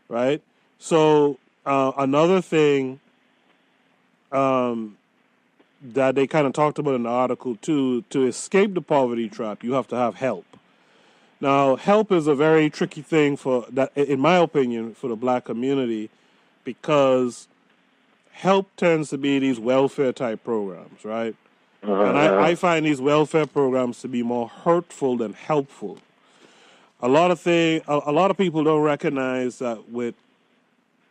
right? So another thing that they kind of talked about in the article too, to escape the poverty trap, you have to have help. Now, help is a very tricky thing for that, in my opinion, for the black community, because help tends to be these welfare type programs, right? And I find these welfare programs to be more hurtful than helpful. A lot of people don't recognize that with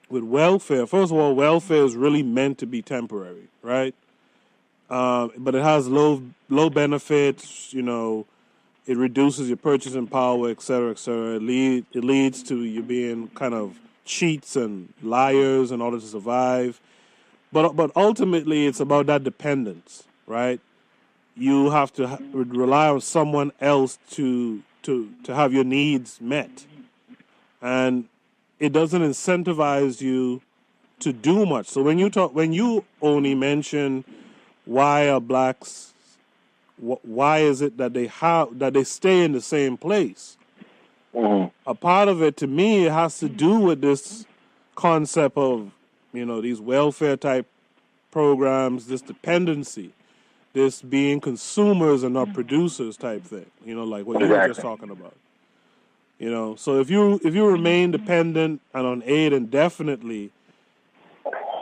welfare, first of all, welfare is really meant to be temporary, right? But it has low benefits, you know, it reduces your purchasing power, et cetera, et cetera. It leads to you being kind of cheats and liars in order to survive. But ultimately, it's about that dependence, right? You have to rely on someone else to have your needs met. And it doesn't incentivize you to do much. So when you only mention why are blacks, why is it that they stay in the same place? Mm-hmm. A part of it, to me, it has to do with this concept of, you know, these welfare type programs, this dependency, this being consumers and not producers type thing. You know, like what you were just talking about. You know, so if you remain dependent and on aid indefinitely,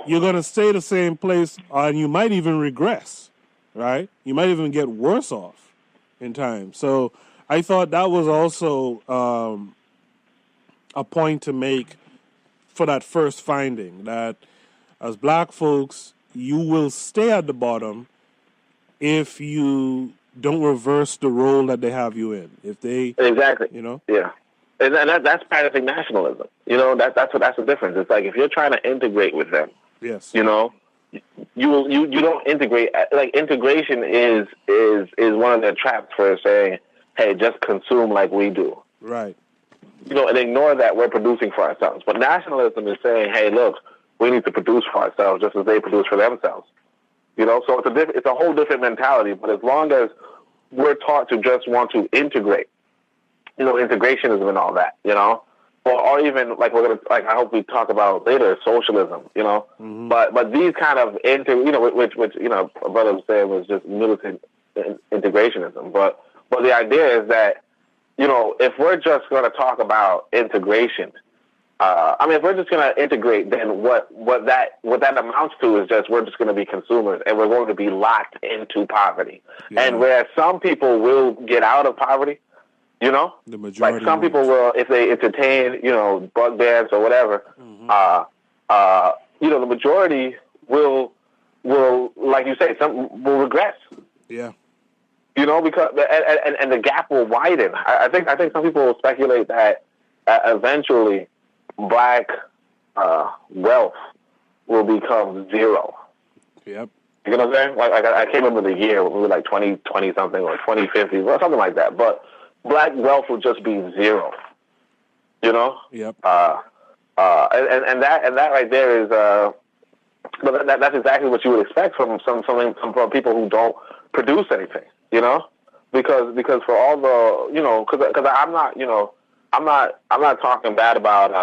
you're going to stay the same place, and you might even regress, right? You might even get worse off in time. So I thought that was also a point to make for that first finding, that as black folks, you will stay at the bottom if you don't reverse the role that they have you in. If they you know, yeah. And that's practicing nationalism. You know, that's the difference. It's like if you're trying to integrate with them, yes, you know, you don't integrate. Like integration is one of the traps for saying, hey, just consume like we do. Right. and ignore that we're producing for ourselves. But nationalism is saying, hey, look, we need to produce for ourselves just as they produce for themselves. So it's a whole different mentality. But as long as we're taught to just want to integrate, integrationism and all that, or even like I hope we talk about later, socialism, Mm-hmm. But these kind of which a brother was saying was just militant integrationism. But the idea is that if we're just going to talk about integration, if we're just going to integrate, then what that amounts to is just we're just going to be consumers and we're going to be locked into poverty. Yeah. And whereas some people will get out of poverty, the majority, like some people will, if they entertain, bugbears or whatever, mm-hmm. The majority will, like you say, some will regress. Yeah. Because and the gap will widen. I think some people will speculate that eventually black wealth will become zero. Yep. You know what I'm saying? Like I can't remember the year. It was like 2020 something or 2050 or something like that. But black wealth will just be zero. Yep. And that right there is but that's exactly what you would expect from some people who don't produce anything. Because for all the because I'm not talking bad about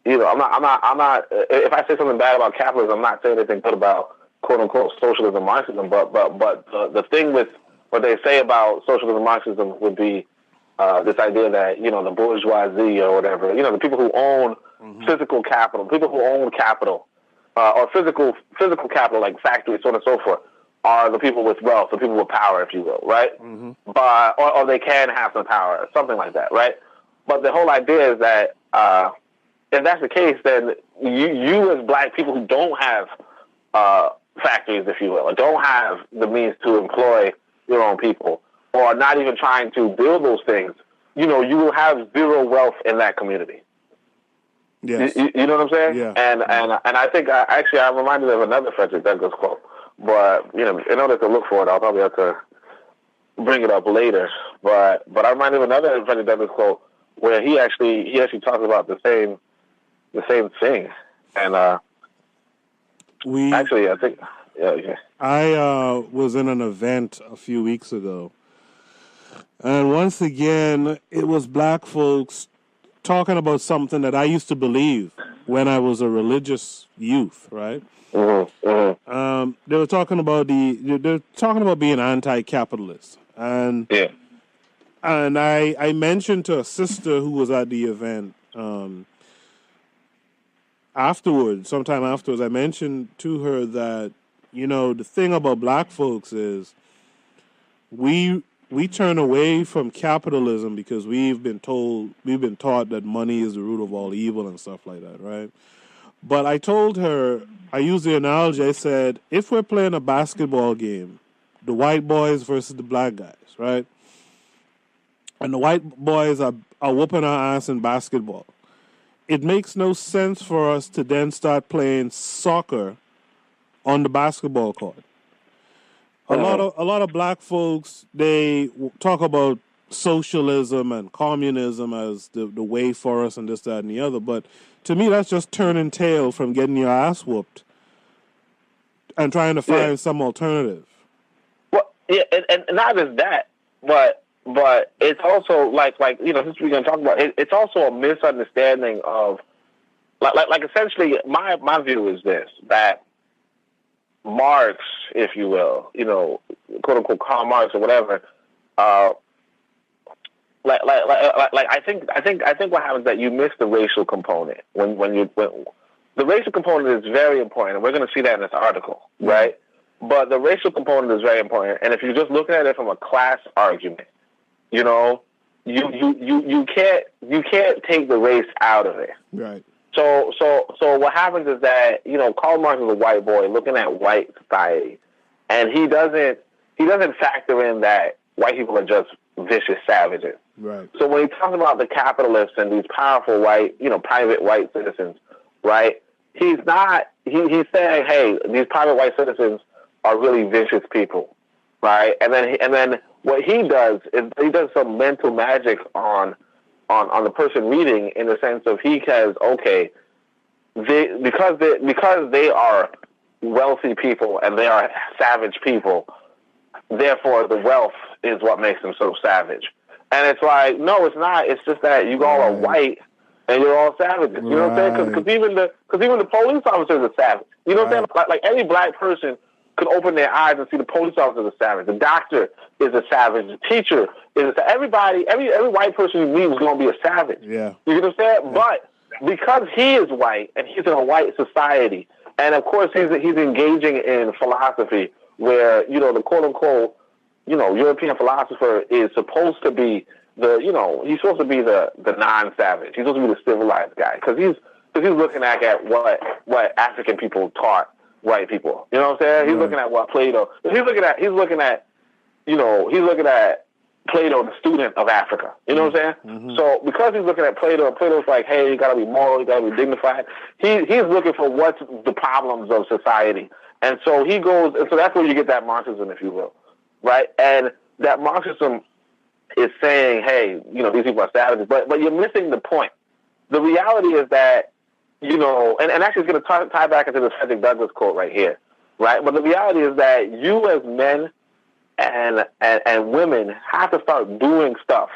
I'm not if I say something bad about capitalism, I'm not saying anything good about quote unquote socialism, Marxism. But the thing with what they say about socialism, Marxism would be this idea that the bourgeoisie or whatever, the people who own mm-hmm. physical capital, people who own capital or physical capital like factories, so on and so forth, are the people with wealth, the people with power, if you will, right? Mm-hmm. But or they can have some power, something like that, right? But the whole idea is that if that's the case, then you as black people who don't have factories, if you will, or don't have the means to employ your own people, or are not even trying to build those things, you will have zero wealth in that community. Yes. You know what I'm saying? Yeah. And I think I'm reminded of another Frederick Douglass quote. But in order to look for it, I'll probably have to bring it up later. But I'm reminded of another Frederick Douglass quote where he actually talks about the same thing. And I think I was in an event a few weeks ago, and once again it was black folks talking about something that I used to believe when I was a religious youth, right? Mm-hmm, mm-hmm. They were talking about being anti-capitalist, and yeah. And I mentioned to a sister who was at the event sometime afterwards, I mentioned to her that the thing about black folks is we turn away from capitalism because we've been taught that money is the root of all evil and stuff like that, right? But I told her, I used the analogy, I said, if we're playing a basketball game, the white boys versus the black guys, right? And the white boys are whooping our ass in basketball. It makes no sense for us to then start playing soccer on the basketball court. A lot of black folks, they talk about socialism and communism as the way for us and this, that, and the other. But to me, that's just turning tail from getting your ass whooped and trying to find some alternative. Well, yeah, and not just that, but it's also like since we're going to talk about it, it's also a misunderstanding of like essentially my view is this, that Marx, if you will, quote unquote Karl Marx or whatever, I think what happens is that you miss the racial component when the racial component is very important, and we're going to see that in this article, right? But the racial component is very important, and if you just look at it from a class argument, you can't take the race out of it, right? So what happens is that Karl Marx is a white boy looking at white society, and he doesn't factor in that white people are just vicious savages. Right. So when he talks about the capitalists and these powerful white, private white citizens, right? He's saying, hey, these private white citizens are really vicious people, right? And then what he does is he does some mental magic on on the person reading, in the sense of he says, okay, because they are wealthy people and they are savage people, therefore the wealth is what makes them so savage. And it's like, no, it's not. It's just that you all are white and you're all savages. You know what I'm saying? Because even the police officers are savage. You know what I'm saying? Like any black person could open their eyes and see the police officer is a savage. The doctor is a savage. The teacher is a savage. Everybody, every white person you meet is going to be a savage. Yeah. You know what I'm saying? Yeah. But because he is white and he's in a white society, and of course he's engaging in philosophy where, the quote unquote, European philosopher is supposed to be he's supposed to be the non-savage. He's supposed to be the civilized guy because he's looking at what African people taught white people. You know what I'm saying? He's looking at what Plato. He's looking at Plato, the student of Africa. You know what I'm saying? Mm-hmm. So because he's looking at Plato, Plato's like, hey, you got to be moral, you got to be dignified. He's looking for what's the problems of society. And so he goes, and so that's where you get that Marxism, if you will, right? And that Marxism is saying, hey, these people are savages, but you're missing the point. The reality is that, and actually it's going to tie back into the Frederick Douglass quote right here, right? But the reality is that you as men and women have to start doing stuff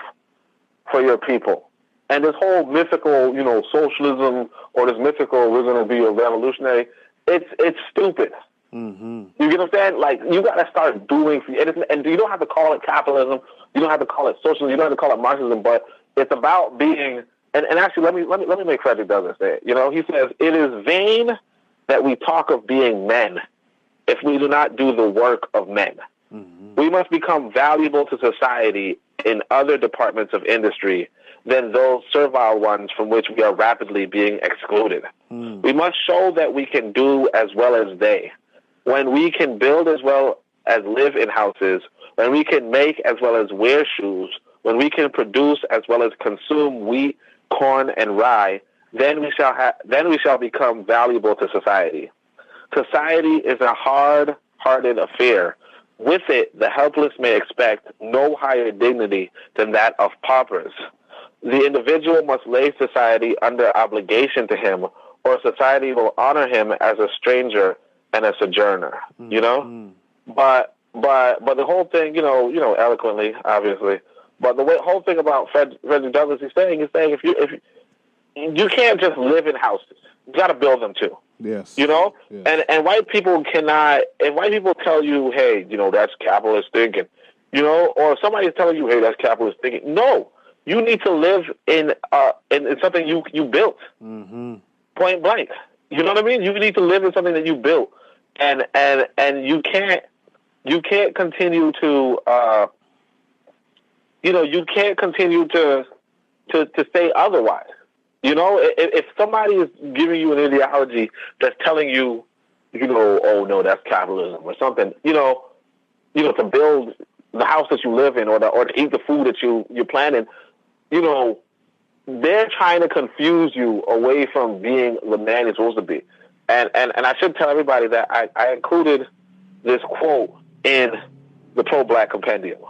for your people. And this whole mythical, socialism or this mythical, we're going to be a revolutionary, it's stupid. Mm-hmm. You get what I'm saying? Like, you got to start doing, and you don't have to call it capitalism, you don't have to call it socialism, you don't have to call it Marxism, but it's about being, and actually, let me make Frederick Douglass say it. He says, it is vain that we talk of being men if we do not do the work of men. Mm-hmm. We must become valuable to society in other departments of industry than those servile ones from which we are rapidly being excluded. Mm. We must show that we can do as well as they. When we can build as well as live in houses, when we can make as well as wear shoes, when we can produce as well as consume wheat, corn, and rye, then we shall become valuable to society. Society is a hard-hearted affair. With it, the helpless may expect no higher dignity than that of paupers. The individual must lay society under obligation to him, or society will honor him as a stranger and a sojourner. Mm-hmm. But the whole thing, eloquently, obviously. But the whole thing about Frederick Douglass is saying if you can't just live in houses, you got to build them too. Yes. Yes. And white people cannot. If white people tell you, hey, that's capitalist thinking, or somebody's telling you, hey, that's capitalist thinking. No, you need to live in something you built. Mm-hmm. Point blank. You know what I mean? You need to live in something that you built, and you can't continue to you can't continue to say otherwise. If somebody is giving you an ideology that's telling you, oh no, that's capitalism or something, to build the house that you live in or to eat the food that you're planning, they're trying to confuse you away from being the man you're supposed to be. And I should tell everybody that I included this quote in the Pro-Black Compendium,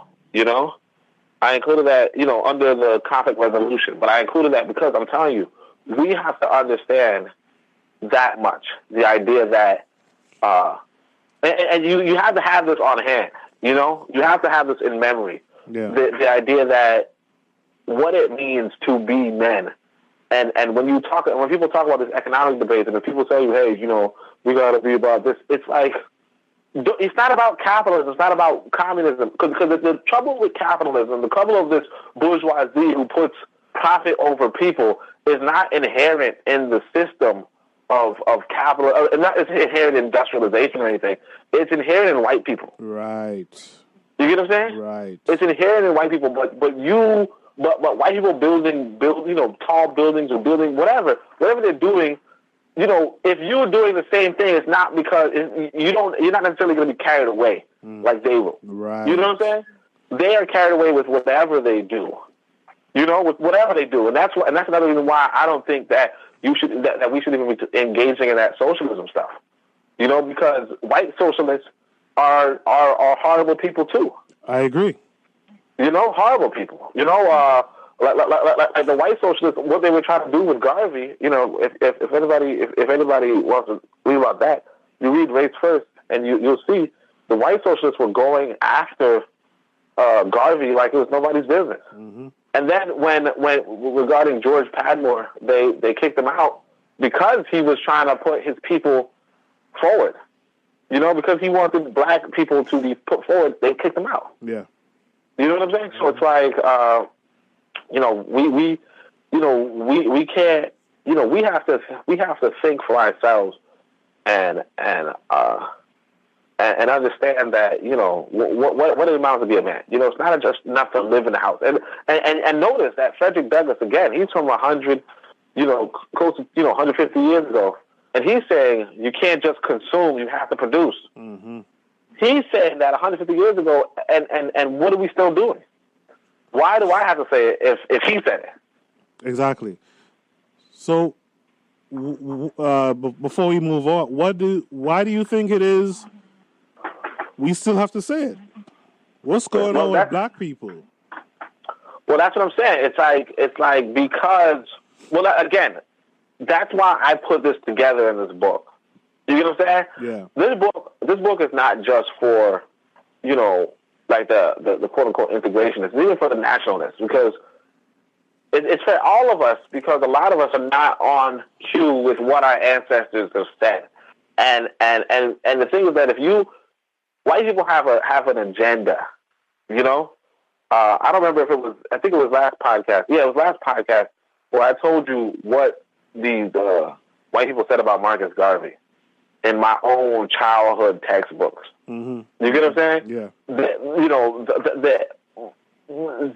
I included that, under the conflict resolution, but I included that because I'm telling you, we have to understand that much. The idea that, and you have to have this on hand, you have to have this in memory. Yeah. The idea that what it means to be men. And when people talk about this economic debate, and if people tell you, hey, we got to be about this, it's like, it's not about capitalism. It's not about communism. Because the trouble with capitalism, the trouble of this bourgeoisie who puts profit over people is not inherent in the system of capital. Not it's inherent in industrialization or anything. It's inherent in white people. Right. You get what I'm saying? Right. It's inherent in white people, but white people build tall buildings or building whatever they're doing. If you're doing the same thing, it's not because you're not necessarily going to be carried away like they will. Right. You know what I'm saying? They are carried away with whatever they do. With whatever they do, and that's another reason why I don't think that we should even be engaging in that socialism stuff. Because white socialists are horrible people too. I agree. Horrible people. like the white socialists, what they were trying to do with Garvey, you know, if anybody wants to read about that, you read Race First, and you'll see the white socialists were going after Garvey like it was nobody's business. Mm-hmm. And then when regarding George Padmore, they kicked him out because he was trying to put his people forward. You know, because he wanted black people to be put forward, they kicked him out. Yeah. You know what I'm saying? So it's like, you know, we can't, you know, we have to think for ourselves and understand that, you know, what it amounts to be a man. You know, it's not just enough to live in the house. And notice that Frederick Douglass, again, he's from 100, you know, close to, you know, 150 years ago. And he's saying you can't just consume, you have to produce. Mm-hmm. He's saying that 150 years ago, and what are we still doing? Why do I have to say it if he said it? Exactly. So, before we move on, why do you think it is we still have to say it? What's going on with black people? Well, that's what I'm saying. It's like because, well, again, that's why I put this together in this book. You get what I'm saying? Yeah. This book is not just for, you know, like the quote unquote integrationists. It's even for the nationalists, because it's for all of us, because a lot of us are not on cue with what our ancestors have said. And the thing is that white people have an agenda, you know? I don't remember if it was, I think it was last podcast. Yeah, it was last podcast where I told you what the white people said about Marcus Garvey in my own childhood textbooks. Mm-hmm. You get what I'm saying? Yeah. You know,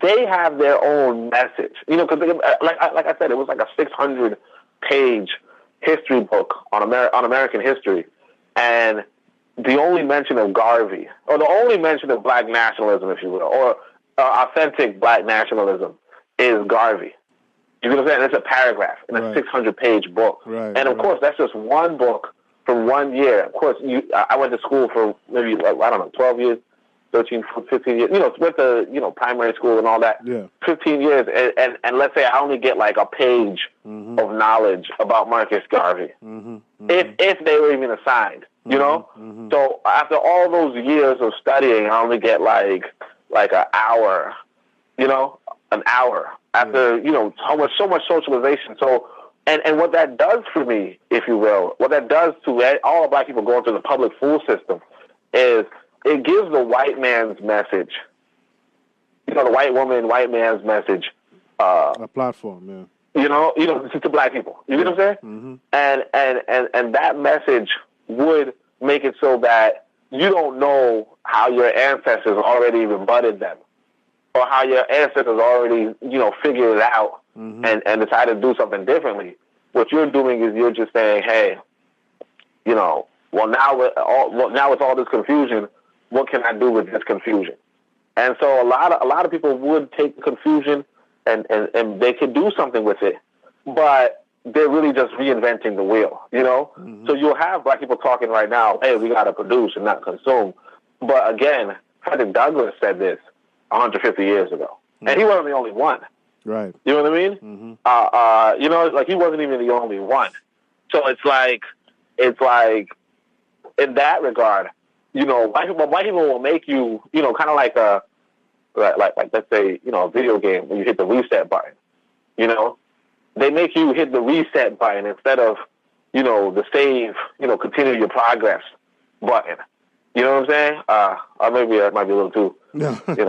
they have their own message. You know, because like I said, it was like a 600-page history book on American history, and the only mention of Garvey, or the only mention of black nationalism, if you will, or authentic black nationalism, is Garvey. You know what I'm saying? It's a paragraph in a 600-page book. Right, and of course, that's just one book from 1 year. Of course, I went to school for maybe, like, I don't know, 12 years, 13, 15 years, you know, with the, you know, primary school and all that. Yeah. 15 years. And let's say I only get like a page of knowledge about Marcus Garvey. Mm-hmm. Mm-hmm. If they were even assigned, you know? Mm-hmm. So after all those years of studying, I only get like an hour, you know, an hour. After, you know, so much socialization. So, and what that does for me, if you will, what that does to all the black people going through the public school system is it gives the white man's message, you know, the white woman, white man's message. A platform, yeah. You know, to black people. You get what I'm saying? Mm-hmm. And that message would make it so that you don't know how your ancestors already rebutted them, or how your ancestors already, you know, figured it out and decided to do something differently. What you're doing is you're just saying, hey, you know, now with all this confusion, what can I do with this confusion? And so a lot of people would take the confusion and they could do something with it, but they're really just reinventing the wheel, you know? Mm-hmm. So you'll have black people talking right now, hey, we got to produce and not consume. But again, Frederick Douglass said this 150 years ago. Mm-hmm. And he wasn't the only one. Right. You know what I mean? Mm-hmm. You know, like he wasn't even the only one. So it's like in that regard, you know, white people will make you, you know, kind of like let's say, you know, a video game where you hit the reset button. You know, they make you hit the reset button instead of, you know, the save, you know, continue your progress button. You know what I'm saying? Or maybe that might be a little too, you know, might be a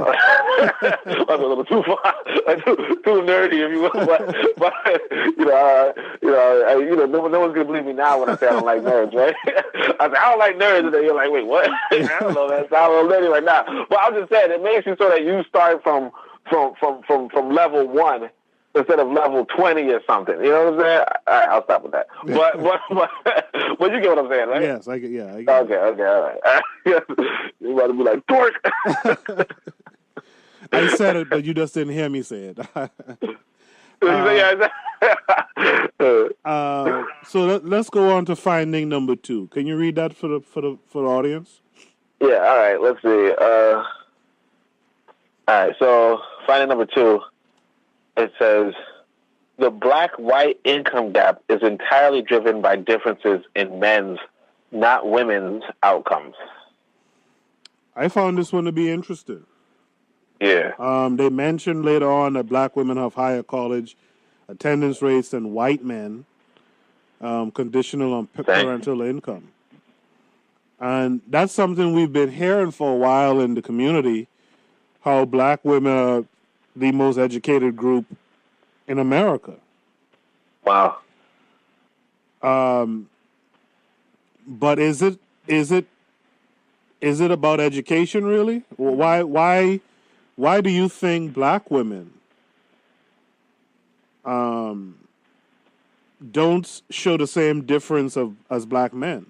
little too far, too nerdy, if you will. But no one's gonna believe me now when I say I don't like nerds, right? I say I don't like nerds, and then you're like, wait, what? I don't know, that sounds a little nerdy right now. But I'm just saying, it makes you so that you start from level 1 instead of level 20 or something. You know what I'm saying? All right, I'll stop with that. But you get what I'm saying, right? Yes, I get. Okay, all right. You about to be like, dork. I said it, but you just didn't hear me say it. So let's go on to finding number 2. Can you read that for the audience? Yeah. All right. Let's see. All right. So finding number 2. it says, the black-white income gap is entirely driven by differences in men's, not women's, outcomes. I found this one to be interesting. Yeah. They mentioned later on that black women have higher college attendance rates than white men, conditional on parental income. And that's something we've been hearing for a while in the community, how black women are the most educated group in America. Wow. But is it about education really? Why do you think black women don't show the same difference as black men?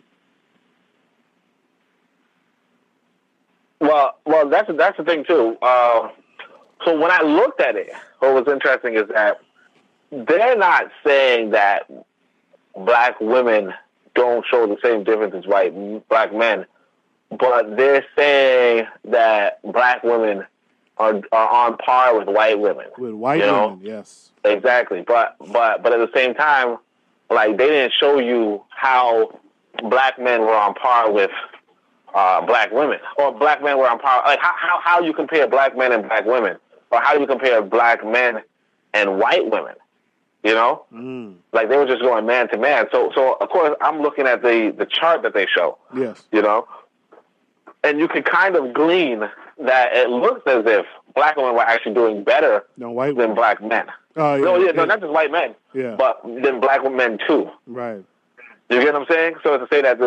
Well, that's the thing too. So when I looked at it, what was interesting is that they're not saying that black women don't show the same difference as black men, but they're saying that black women are on par with white women. With white women, yes. Exactly. But at the same time, like, they didn't show you how black men were on par with black women, or black men were on par. Like, how you compare black men and black women, or how you compare black men and white women, you know? Like, they were just going man to man. So of course, I'm looking at the chart that they show. Yes. You know? And you can kind of glean that it looks as if black women were actually doing better than black men. Oh, yeah, No, not just white men, but than black men too. Right. You get what I'm saying? So to say that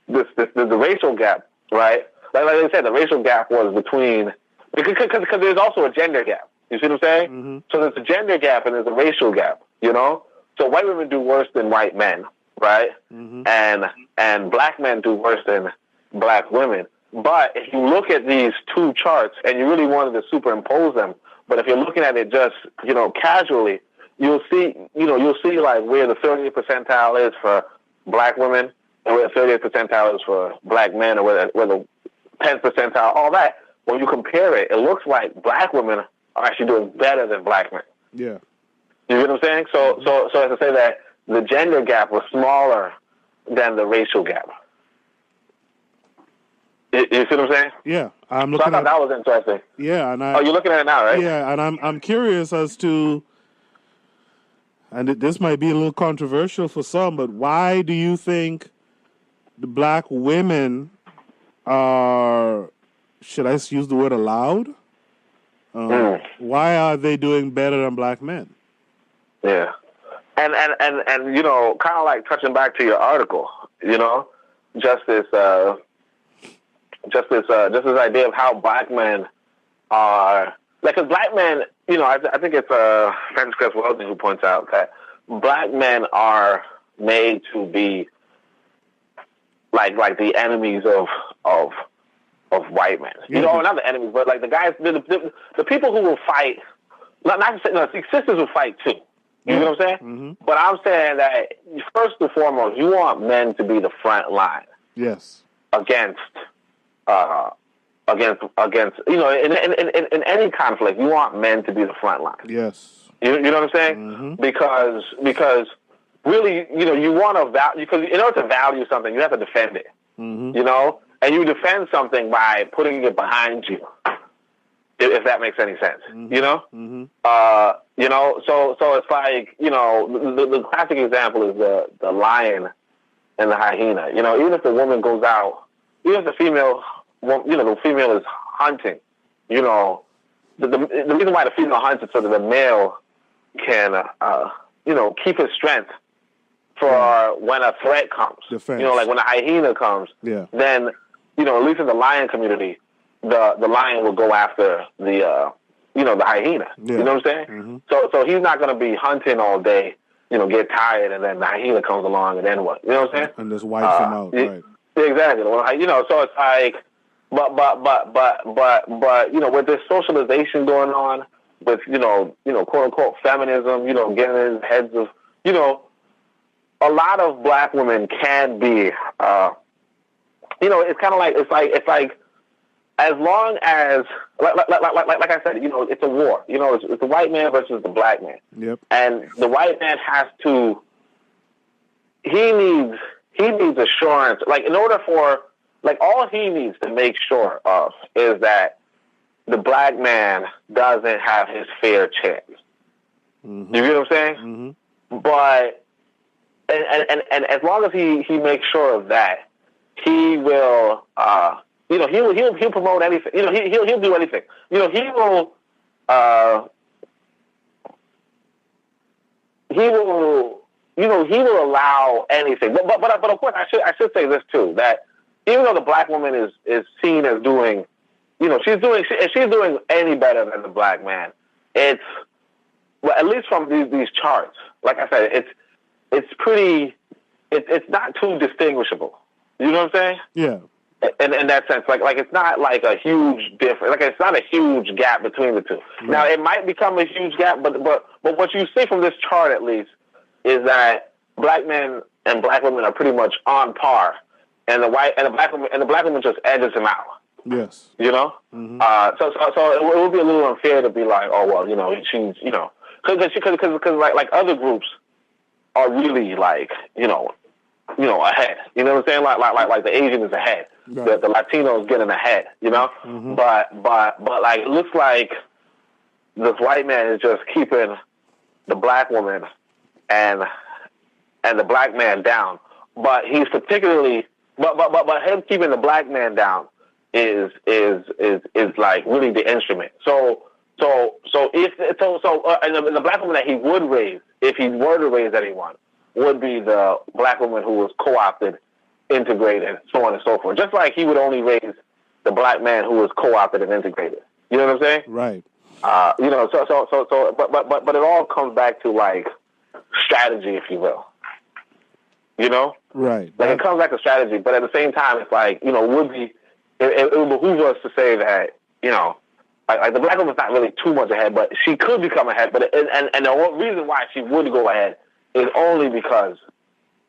the racial gap, right? Like I said, the racial gap was between, because there's also a gender gap. You see what I'm saying? Mm-hmm. So there's a gender gap and there's a racial gap, you know? So white women do worse than white men, right? Mm-hmm. And black men do worse than black women. But if you look at these two charts and you really wanted to superimpose them, but if you're looking at it just, you know, casually, you'll see like where the 30th percentile is for black women and where the 30th percentile is for black men, or where the 10th percentile, all that. When you compare it, it looks like black women are actually doing better than black men. Yeah. You get what I'm saying? So as I say that the gender gap was smaller than the racial gap. You see what I'm saying? Yeah, I'm So looking. I thought that was interesting. Yeah, and you're looking at it now, right? Yeah, and I'm curious as to, and this might be a little controversial for some, but why do you think the black women are? Should I use the word allowed? Why are they doing better than black men? Yeah, and you know, kind of like touching back to your article, you know, just this idea of how black men are, like, because black men, you know, I think it's Francis Cress Welty who points out that black men are made to be like the enemies of white men. You know, not the enemies, but like the guys, the people who will fight. Not to say, no, sisters will fight too. You know what I'm saying? Mm-hmm. But I'm saying that first and foremost, you want men to be the front line. Yes. Against you know, in any conflict, you want men to be the front line. Yes. You know what I'm saying? Mm-hmm. Because really, you know, you want to value, because in order to value something, you have to defend it. Mm-hmm. You know, and you defend something by putting it behind you, if that makes any sense. Mm-hmm. You know, you know, so it's like, you know, the classic example is the lion and the hyena. You know, even if the woman goes out, even if the female, you know, the female is hunting, you know, the reason why the female hunts is so that the male can, you know, keep his strength for when a threat comes. Defense. You know, like when a hyena comes, then, you know, at least in the lion community, the lion will go after the, you know, the hyena. You know what I'm saying? Mm-hmm. So he's not going to be hunting all day, you know, get tired, and then the hyena comes along, and then what? You know what I'm saying? And just wipes him out, right? Exactly. Well, you know, so it's like, but, you know, with this socialization going on, with, you know, quote unquote feminism, you know, getting in the heads of, you know, a lot of black women can be, you know, it's kind of like, it's like as long as, like I said, you know, it's a war. You know, it's the white man versus the black man. Yep. And the white man has to. He needs assurance. Like, in order for, like, all he needs to make sure of is that the black man doesn't have his fair chance. Mm-hmm. You get what I'm saying? Mm-hmm. But and as long as he makes sure of that, he will. You know, he'll promote anything. You know, he'll do anything. You know, he will. You know, he will allow anything. But of course, I should say this too, that even though the black woman is seen as doing, you know, she's doing any better than the black man. It's, well, at least from these charts. Like I said, it's pretty. It's not too distinguishable. You know what I'm saying? Yeah. In that sense, like it's not like a huge difference. Like, it's not a huge gap between the two. Right. Now, it might become a huge gap, but what you see from this chart, at least, is that black men and black women are pretty much on par, and the black woman just edges him out. Yes. You know. Mm-hmm. So it would be a little unfair to be like, oh well, you know, she's, you know, because like other groups are really, like, you know ahead. You know what I'm saying? Like the Asian is ahead. Right. The Latino is getting ahead. You know. Mm-hmm. But like, it looks like this white man is just keeping the black woman and the black man down. But he's particularly but him keeping the black man down is like really the instrument. So and the black woman that he would raise, if he were to raise anyone, would be the black woman who was co-opted, integrated, so on and so forth. Just like he would only raise the black man who was co-opted and integrated. You know what I'm saying? Right. You know, but it all comes back to, like, strategy, if you will. You know? Right. Like, it comes back to strategy, but at the same time, it's like, you know, it would behoove us to say that, you know, like the black woman's not really too much ahead, but she could become ahead. But and the reason why she would go ahead is only because,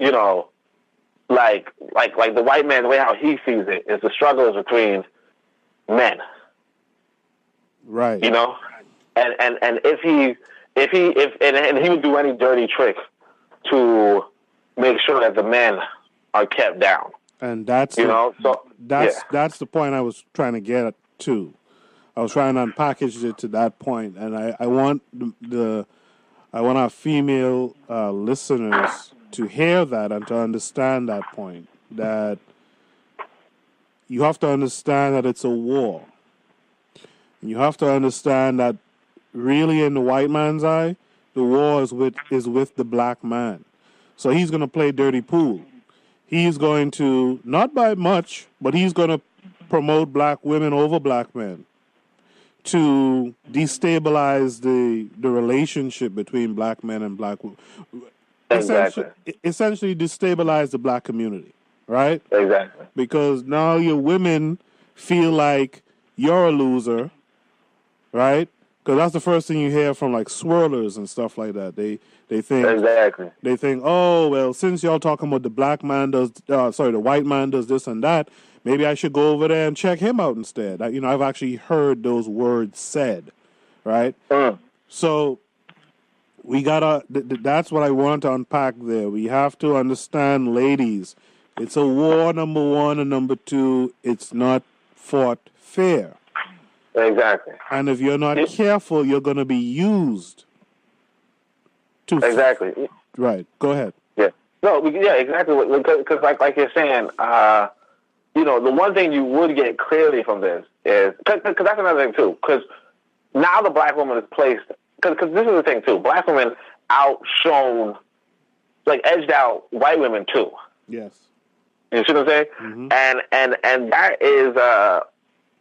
you know, like the white man, the way how he sees it is the struggle is between men. Right. You know, and if he would do any dirty trick to make sure that the men are kept down. And that's that's the point I was trying to get to. I was trying to unpackage it to that point, and I want I want our female listeners to hear that and to understand that point. That you have to understand that it's a war. You have to understand that really, in the white man's eye, the war is with the black man. So he's going to play dirty pool. He's going to, not by much, but he's going to promote black women over black men to destabilize the relationship between black men and black women. Exactly. Essentially destabilize the black community, right? Exactly. Because now your women feel like you're a loser, right? Because that's the first thing you hear from, like, swirlers and stuff like that. They think exactly. They think, oh well, since y'all talking about the the white man does this and that, maybe I should go over there and check him out instead. I've actually heard those words said, right? So we gotta. That's what I want to unpack there. We have to understand, ladies. It's a war, number one, and number two, it's not fought fair. Exactly. And if you're not careful, you're going to be used. Exactly. Right. Go ahead. Yeah. No. Yeah. Exactly. Because like you're saying, you know, the one thing you would get clearly from this is because that's another thing too. Because now the black woman is placed. Because this is the thing too. Black women outshone, like, edged out white women too. Yes. You see what I'm saying? Mm-hmm. And that is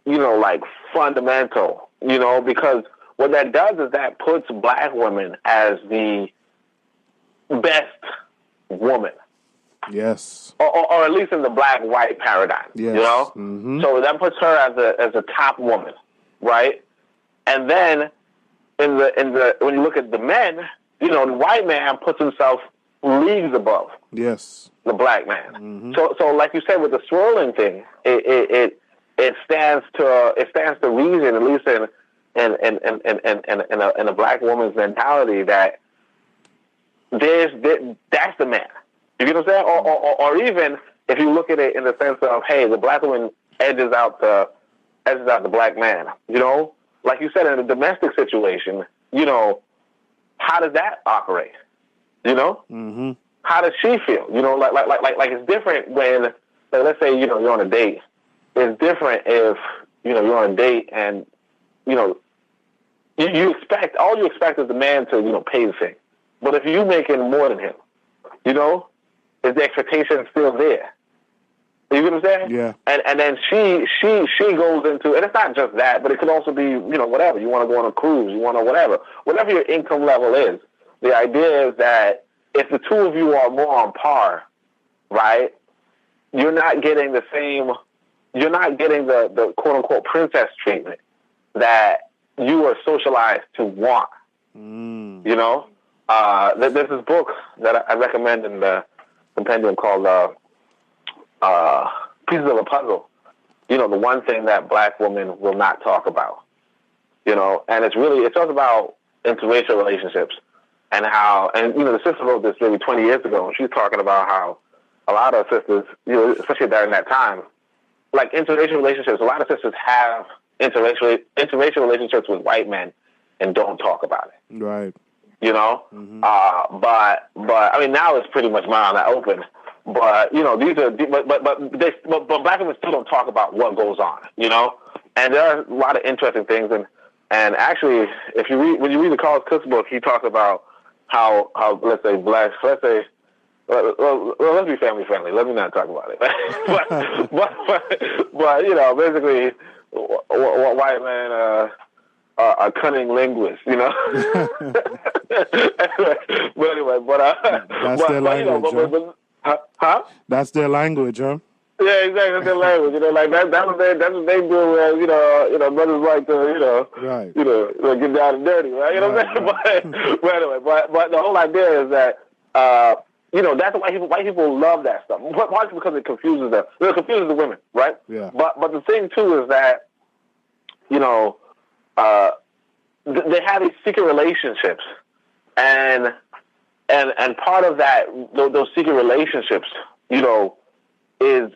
you know, like, fundamental. You know, because what that does is that puts black women as the best woman. Yes. Or at least in the black-white paradigm. Yes. You know? Mm-hmm. So that puts her as a top woman, right? And then in the when you look at the men, you know, the white man puts himself leagues above. Yes. The black man. Mm-hmm. So like you said with the swirling thing, it it stands to reason, at least in a black woman's mentality, that that's the man. You get what I'm saying? Or even if you look at it in the sense of, hey, the black woman edges out the black man. You know, like you said, in a domestic situation, you know, how does that operate? You know, mm-hmm. How does she feel? You know, like it's different when, like, let's say, you know, you're on a date. It's different if, you know, you're on a date and, you know, you expect is the man to, you know, pay the thing. But if you're making more than him, you know, is the expectation still there? You get what I'm saying? Yeah. And then she goes into, and it's not just that, but it could also be, you know, whatever. You want to go on a cruise, you want to whatever your income level is. The idea is that if the two of you are more on par, right, you're not getting the quote unquote princess treatment that you are socialized to want. Mm. You know, there's this book that I recommend in the compendium called Pieces of a Puzzle. You know, the one thing that black women will not talk about. You know, and it talks about interracial relationships and how, and you know, the sister wrote this maybe 20 years ago, and she's talking about how a lot of sisters, you know, especially during that time, like interracial relationships, a lot of sisters have interracial relationships with white men and don't talk about it. Right. You know? Mm-hmm. But I mean, now it's pretty much mile and open. But, you know, but black women still don't talk about what goes on, you know? And there are a lot of interesting things. And actually, when you read the Carlos Cook's book, he talks about how let's say, well, let's be family friendly. Let me not talk about it. but you know, basically, white men are cunning linguists, you know. But anyway, that's their language, huh? That's their language, huh? Yeah, exactly. That's their language. You know, like that's what they do. As you know, brothers like to, you know, right. You know, get down and dirty, right? You know what I'm saying? Right. But anyway, but the whole idea is that. You know, that's why white people love that stuff. Partly because it confuses them. It confuses the women, right? Yeah. But the thing too is that, you know, they have these secret relationships, and part of that, those secret relationships, you know, is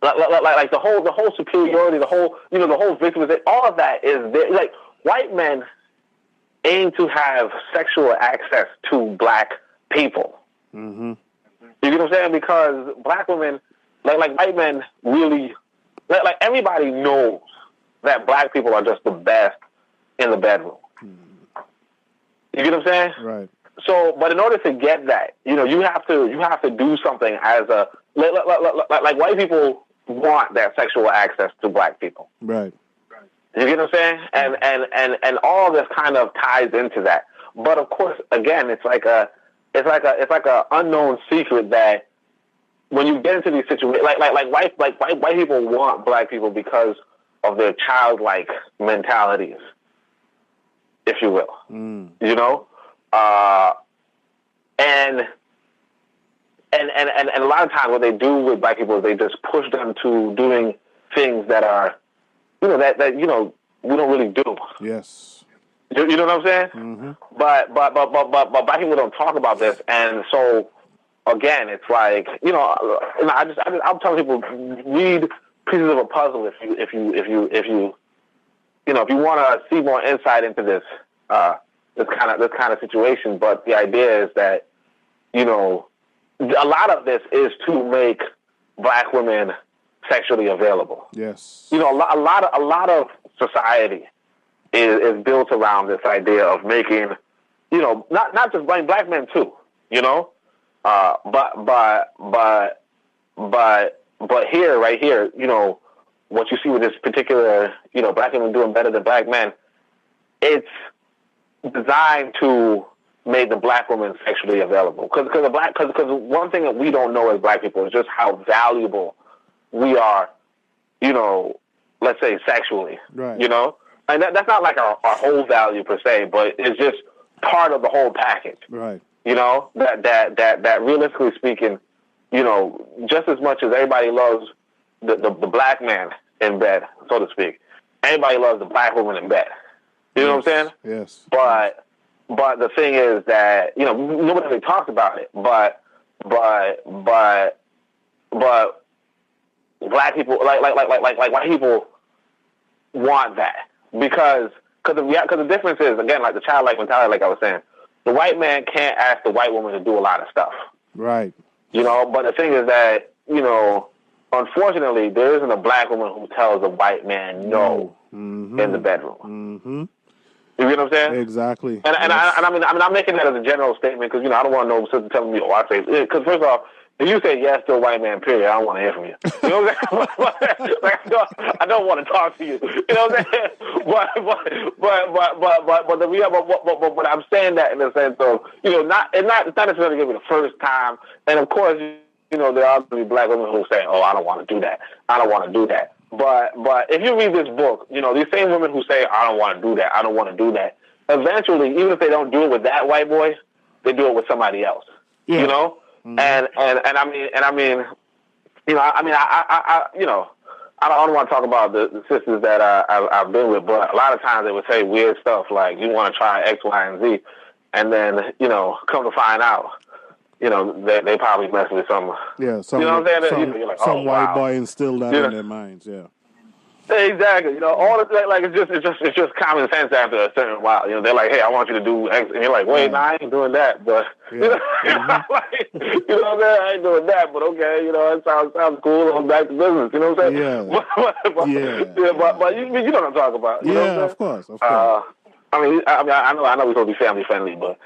like the whole superiority, the whole victimization, all of that is there. Like white men aim to have sexual access to black people. Mm-hmm. You get what I'm saying? Because black women, like white men, really, like everybody knows that black people are just the best in the bedroom. Mm-hmm. You get what I'm saying? Right. So, but in order to get that, you know, you have to do something as a like white people want that sexual access to black people. Right. You get what I'm saying? And all this kind of ties into that. But of course, again, it's like a unknown secret that when you get into these situations, like white people want black people because of their childlike mentalities, if you will. Mm. You know, and a lot of times what they do with black people is they just push them to doing things that are, you know, that you know, we don't really do. Yes. You know what I'm saying? Mm-hmm. But black people don't talk about this, and so again, it's like, you know, I'm telling people, read Pieces of a Puzzle if you want to see more insight into this kind of situation. But the idea is that, you know, a lot of this is to make black women sexually available. Yes. You know, a lot of society is built around this idea of making, you know, not just black men too, you know, but here, right here, you know, what you see with this particular, you know, black women doing better than black men, it's designed to make the black woman sexually available. Because one thing that we don't know as black people is just how valuable we are, you know, let's say sexually, right. You know, and that's not like our whole value per se, but it's just part of the whole package, right? You know, that realistically speaking, you know, just as much as everybody loves the black man in bed, so to speak. Everybody loves the black woman in bed. You know what I'm saying? Yes. But the thing is that, you know, nobody really talks about it. But black people, like white people want that because the difference is, again, like the childlike mentality, like I was saying, the white man can't ask the white woman to do a lot of stuff. Right. You know, but the thing is that, you know, unfortunately, there isn't a black woman who tells a white man no in the bedroom. Mm-hmm. You get what I'm saying? Exactly. And I mean, I'm making that as a general statement because, you know, I don't want no sister telling me, I say, because first off, if you say yes to a white man, period, I don't want to hear from you. You know what I'm saying? Like, I don't want to talk to you. You know what I'm saying? But I'm saying that in the sense of, you know, it's not necessarily going to be the first time. And of course, you know, there are going to be black women who say, I don't want to do that. I don't want to do that. But if you read this book, you know, these same women who say, I don't want to do that, I don't want to do that, eventually, even if they don't do it with that white boy, they do it with somebody else. Yeah. You know? Mm-hmm. And I mean, you know, I you know, I don't want to talk about the sisters that I've been with, but a lot of times they would say weird stuff like, you want to try X, Y, and Z, and then, you know, come to find out, you know, they probably mess with some. Yeah, some, you know what I'm saying? Some, like, some white boy instilled that in their minds. Yeah. Exactly. You know, all the, like it's just common sense after a certain while. You know, they're like, hey, I want you to do X, and you're like, wait, no, I ain't doing that. But you know, like, you know what I'm saying? I ain't doing that. But okay, you know, it sounds cool. I'm back to business. You know what I'm saying? Yeah. But you know what I'm talking about. You know what I'm saying? Of course. I know we're supposed to be family friendly, but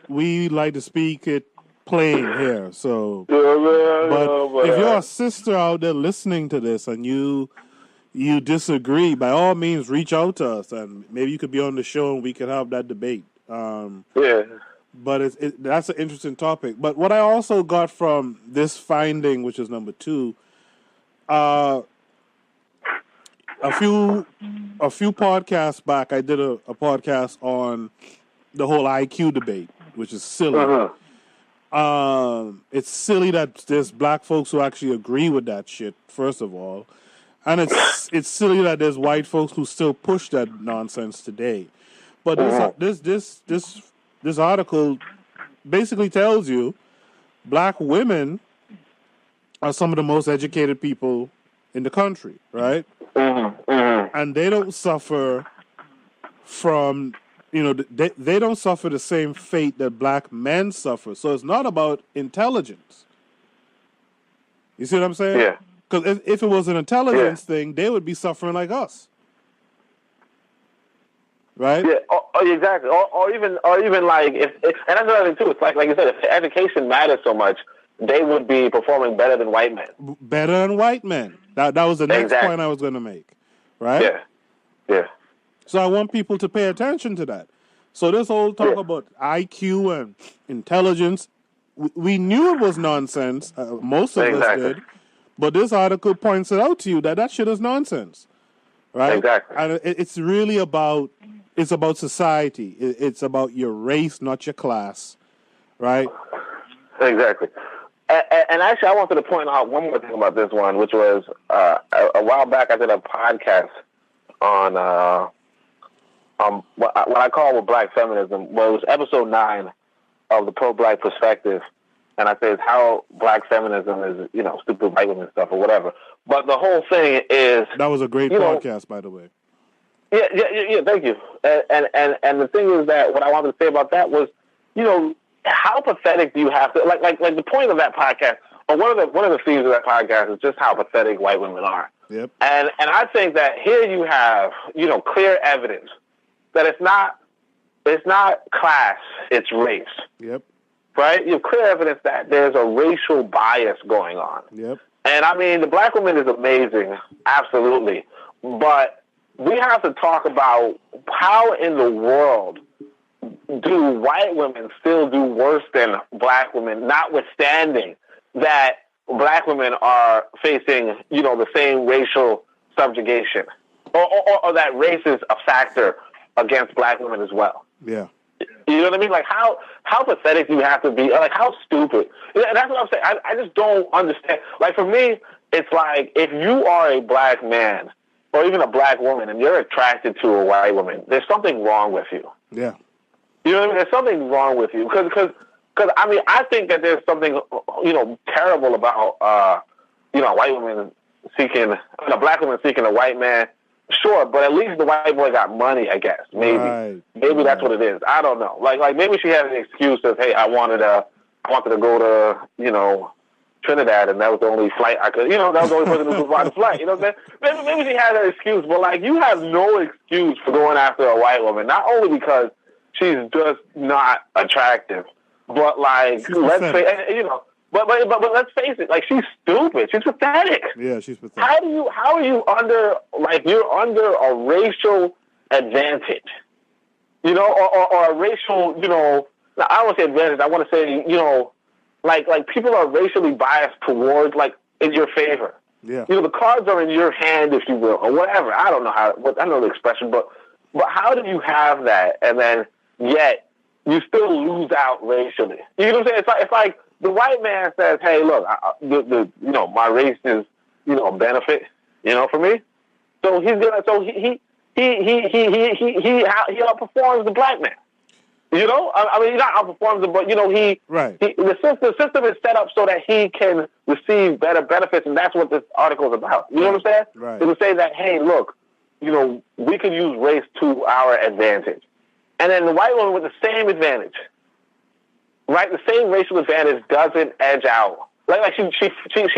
we like to speak it plain here. So, but if you're a sister out there listening to this and you disagree, by all means, reach out to us and maybe you could be on the show and we could have that debate. But that's an interesting topic. But what I also got from this finding, which is number 2, a few podcasts back, I did a podcast on the whole IQ debate, which is silly. It's silly that there's black folks who actually agree with that shit, first of all. And it's silly that there's white folks who still push that nonsense today. But this article basically tells you black women are some of the most educated people in the country, right? And they don't suffer from, you know, they don't suffer the same fate that black men suffer. So it's not about intelligence. You see what I'm saying? Yeah. Because if it was an intelligence thing, they would be suffering like us. Right? Yeah, exactly. Or even like, and that's another thing too. It's like you said, if education matters so much, they would be performing better than white men. Better than white men. That was the next point I was going to make. Right? Yeah. So I want people to pay attention to that. So this whole talk about IQ and intelligence, we knew it was nonsense. Most of us did. But this article points it out to you that shit is nonsense. Right? Exactly. And it's really about society. It's about your race, not your class. Right? Exactly. And actually, I wanted to point out one more thing about this one, which was a while back I did a podcast on what I call black feminism. Well, it was episode 9 of the Pro-Black Perspective, and I said how black feminism is, you know, stupid white women stuff or whatever. But the whole thing is that was a great podcast, by the way. Yeah. Thank you. And the thing is that what I wanted to say about that was, you know, how pathetic do you have to like the point of that podcast, or one of the themes of that podcast is just how pathetic white women are. Yep. And I think that here you have, you know, clear evidence that it's not class, it's race. Yep. Right? You have clear evidence that there's a racial bias going on. Yep. And I mean, the black woman is amazing, absolutely. But we have to talk about how in the world do white women still do worse than black women, notwithstanding that black women are facing, you know, the same racial subjugation, or that race is a factor against black women as well. Yeah. You know what I mean? Like, how pathetic do you have to be? Like, how stupid? And that's what I'm saying. I just don't understand. Like, for me, it's like if you are a black man or even a black woman and you're attracted to a white woman, there's something wrong with you. Yeah. You know what I mean? There's something wrong with you because I mean I think that there's something terrible about a white woman a black woman seeking a white man. Sure, but at least the white boy got money, I guess. Maybe that's what it is. I don't know. Like maybe she had an excuse of, hey, I wanted to go to Trinidad, and that was the only flight I could. That was the only person who could fly the flight. You know what I'm saying? Maybe she had an excuse, but like you have no excuse for going after a white woman. Not only because she's just not attractive, but like let's say But let's face it, like she's stupid. She's pathetic. Yeah, she's pathetic. How are you you're under a racial advantage? Or a racial, I don't want to say advantage, I want to say, like people are racially biased towards in your favor. Yeah. The cards are in your hand, if you will, or whatever. I don't know I don't know the expression, but how do you have that and then yet you still lose out racially? You know what I'm saying? It's like the white man says, "Hey, look, my race is, a benefit, for me." So he's gonna, he outperforms the black man. I mean, he not outperforms him, but the system is set up so that he can receive better benefits, and that's what this article is about. You know what I'm saying? Right. It would say that, hey, look, we can use race to our advantage, and then the white woman with the same advantage. Right, the same racial advantage doesn't edge out. Like she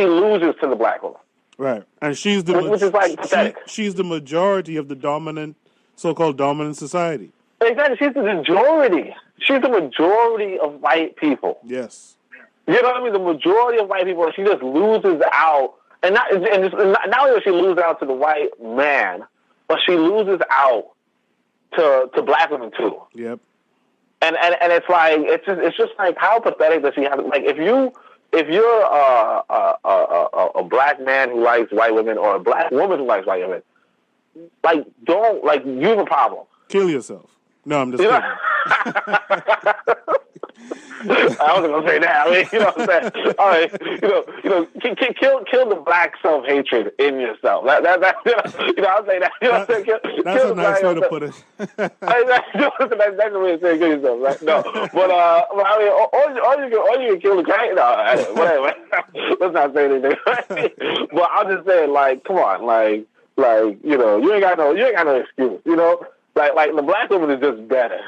loses to the black woman. Right, and she's the which is like pathetic. She's the majority of the so-called dominant society. Exactly, she's the majority. She's the majority of white people. Yes. You know what I mean? The majority of white people. She just loses out, and not only does she lose out to the white man, but she loses out to black women too. Yep. And it's like it's just like how pathetic does she have? Like if you're a black man who likes white women or a black woman who likes white women, you have a problem. Kill yourself. No, I'm just kidding. I wasn't gonna say that. I mean, what I'm saying? All right, kill the black self-hatred in yourself. I'll say that. That's a nice way to put it. That's the way to say kill yourself, right? No, but I mean, or you can kill the guy. No, whatever. Let's not say anything. But I'm just saying, come on, you ain't got no excuse, Like the black woman is just better.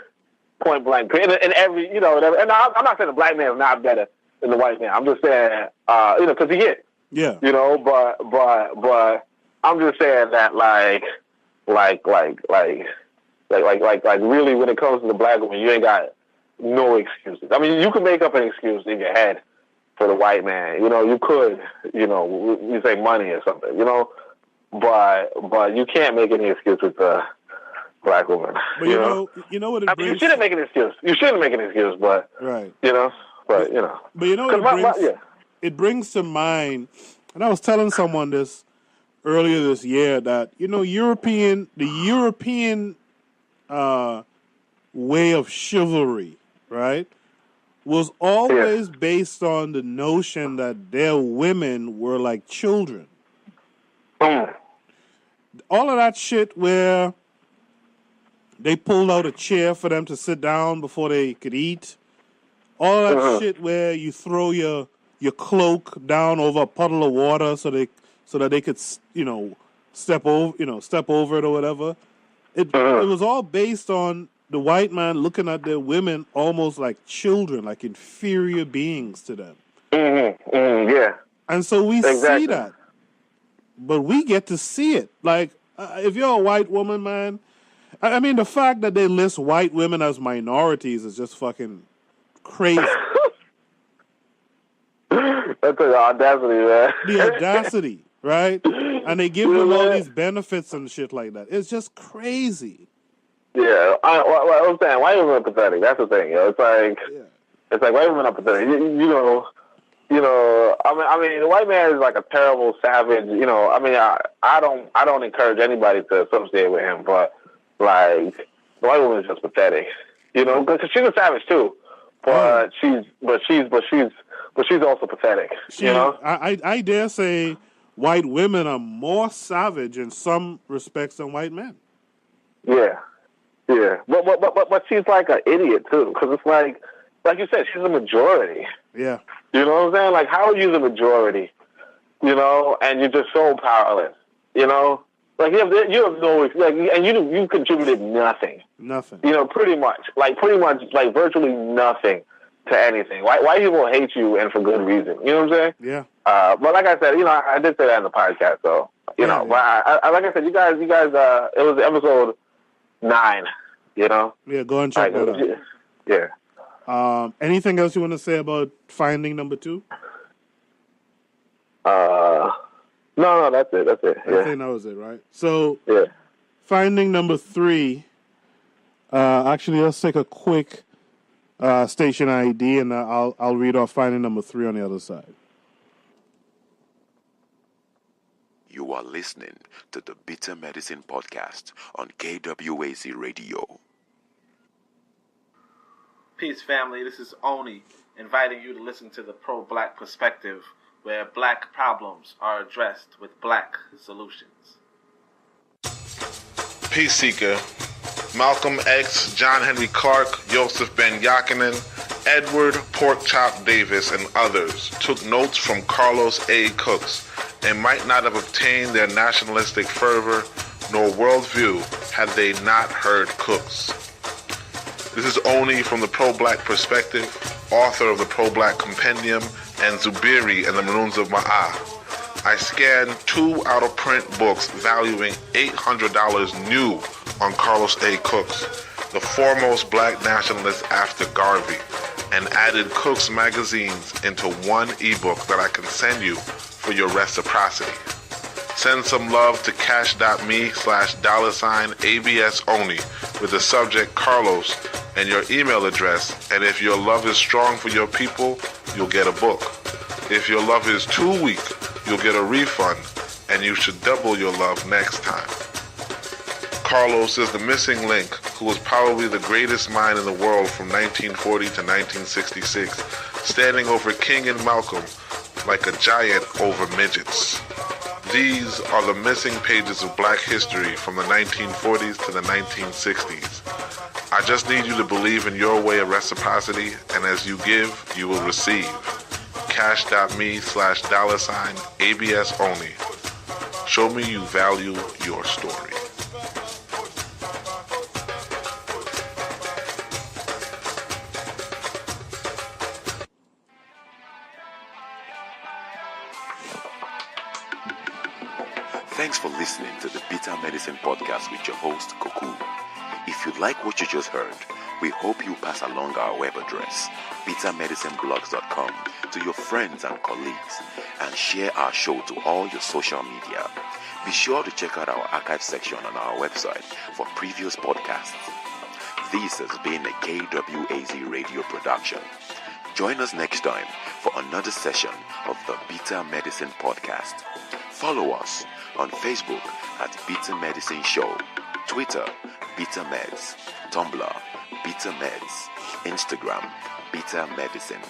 Point blank. And every, and I'm not saying the black man is not better than the white man. I'm just saying, because he is. Yeah. But I'm just saying that, really, when it comes to the black woman, you ain't got no excuses. I mean, you can make up an excuse in your head for the white man. You could, you say money or something, but you can't make any excuse with the black woman. But you know what it brings? You shouldn't make an excuse. But right. But it brings to mind, and I was telling someone this earlier this year that the European way of chivalry, right, was always based on the notion that their women were like children. All of that shit where they pulled out a chair for them to sit down before they could eat. All that shit where you throw your cloak down over a puddle of water so that they could step over it or whatever. It was all based on the white man looking at their women almost like children, like inferior beings to them. Yeah. And so we see that, but we get to see it. Like if you're a white woman, man. I mean, the fact that they list white women as minorities is just fucking crazy. That's the audacity, man. The audacity, right? And they give them all these benefits and shit like that. It's just crazy. Yeah, I'm saying white women are pathetic. That's the thing. It's like white women are pathetic. I mean, the white man is like a terrible savage. I mean, I don't encourage anybody to associate with him, but. The white woman is just pathetic, because she's a savage too, but she's also pathetic. I dare say, white women are more savage in some respects than white men. Yeah. Yeah. But she's like an idiot, too, because it's like you said, she's a majority. Yeah. You know what I'm saying? Like, how are you the majority, you know, and you're just so powerless, you know? Like, you have no, like, and you contributed nothing. Nothing. You know, pretty much, like, virtually nothing to anything. Why people hate you, and for good reason. You know what I'm saying? Yeah. But like I said, you know, I did say that in the podcast, so, you know. But I like I said, you guys, it was episode 9, you know? Yeah, go and check that out. Yeah. Anything else you want to say about finding number 2? No, that's it. I think that was it, right? So, yeah. Finding number 3, actually, let's take a quick station ID, and I'll read off finding number 3 on the other side. You are listening to the Bitter Medicine Podcast on KWAZ Radio. Peace, family. This is Oni, inviting you to listen to the Pro-Black Perspective, where black problems are addressed with black solutions. Peace Seeker. Malcolm X, John Henry Clark, Joseph Ben Yakinen, Edward Porkchop Davis, and others took notes from Carlos A. Cooks and might not have obtained their nationalistic fervor nor worldview had they not heard Cooks. This is Oni from the Pro-Black Perspective, author of the Pro-Black Compendium and Zuberi and the Maroons of Maa. I scanned 2 out-of-print books valuing $800 new on Carlos A. Cooks, the foremost black nationalist after Garvey, and added Cooks magazines into one ebook that I can send you for your reciprocity. Send some love to cash.me/$ABSONI with the subject Carlos and your email address, and if your love is strong for your people, you'll get a book. If your love is too weak, you'll get a refund, and you should double your love next time. Carlos is the missing link, who was probably the greatest mind in the world from 1940 to 1966, standing over King and Malcolm like a giant over midgets. These are the missing pages of black history from the 1940s to the 1960s. I just need you to believe in your way of reciprocity, and as you give, you will receive. Cash.me/$ABSONI. Show me you value your story. Thanks for listening to the Bitter Medicine Podcast with your host, Koku. If you like what you just heard, we hope you pass along our web address, bittermedicineblogs.com, to your friends and colleagues, and share our show to all your social media. Be sure to check out our archive section on our website for previous podcasts. This has been a KWAZ radio production. Join us next time for another session of the Bitter Medicine Podcast. Follow us on Facebook at Bitter Medicine Show, Twitter, Bitter Meds, Tumblr, Bitter Meds, Instagram, Bitter Medicine.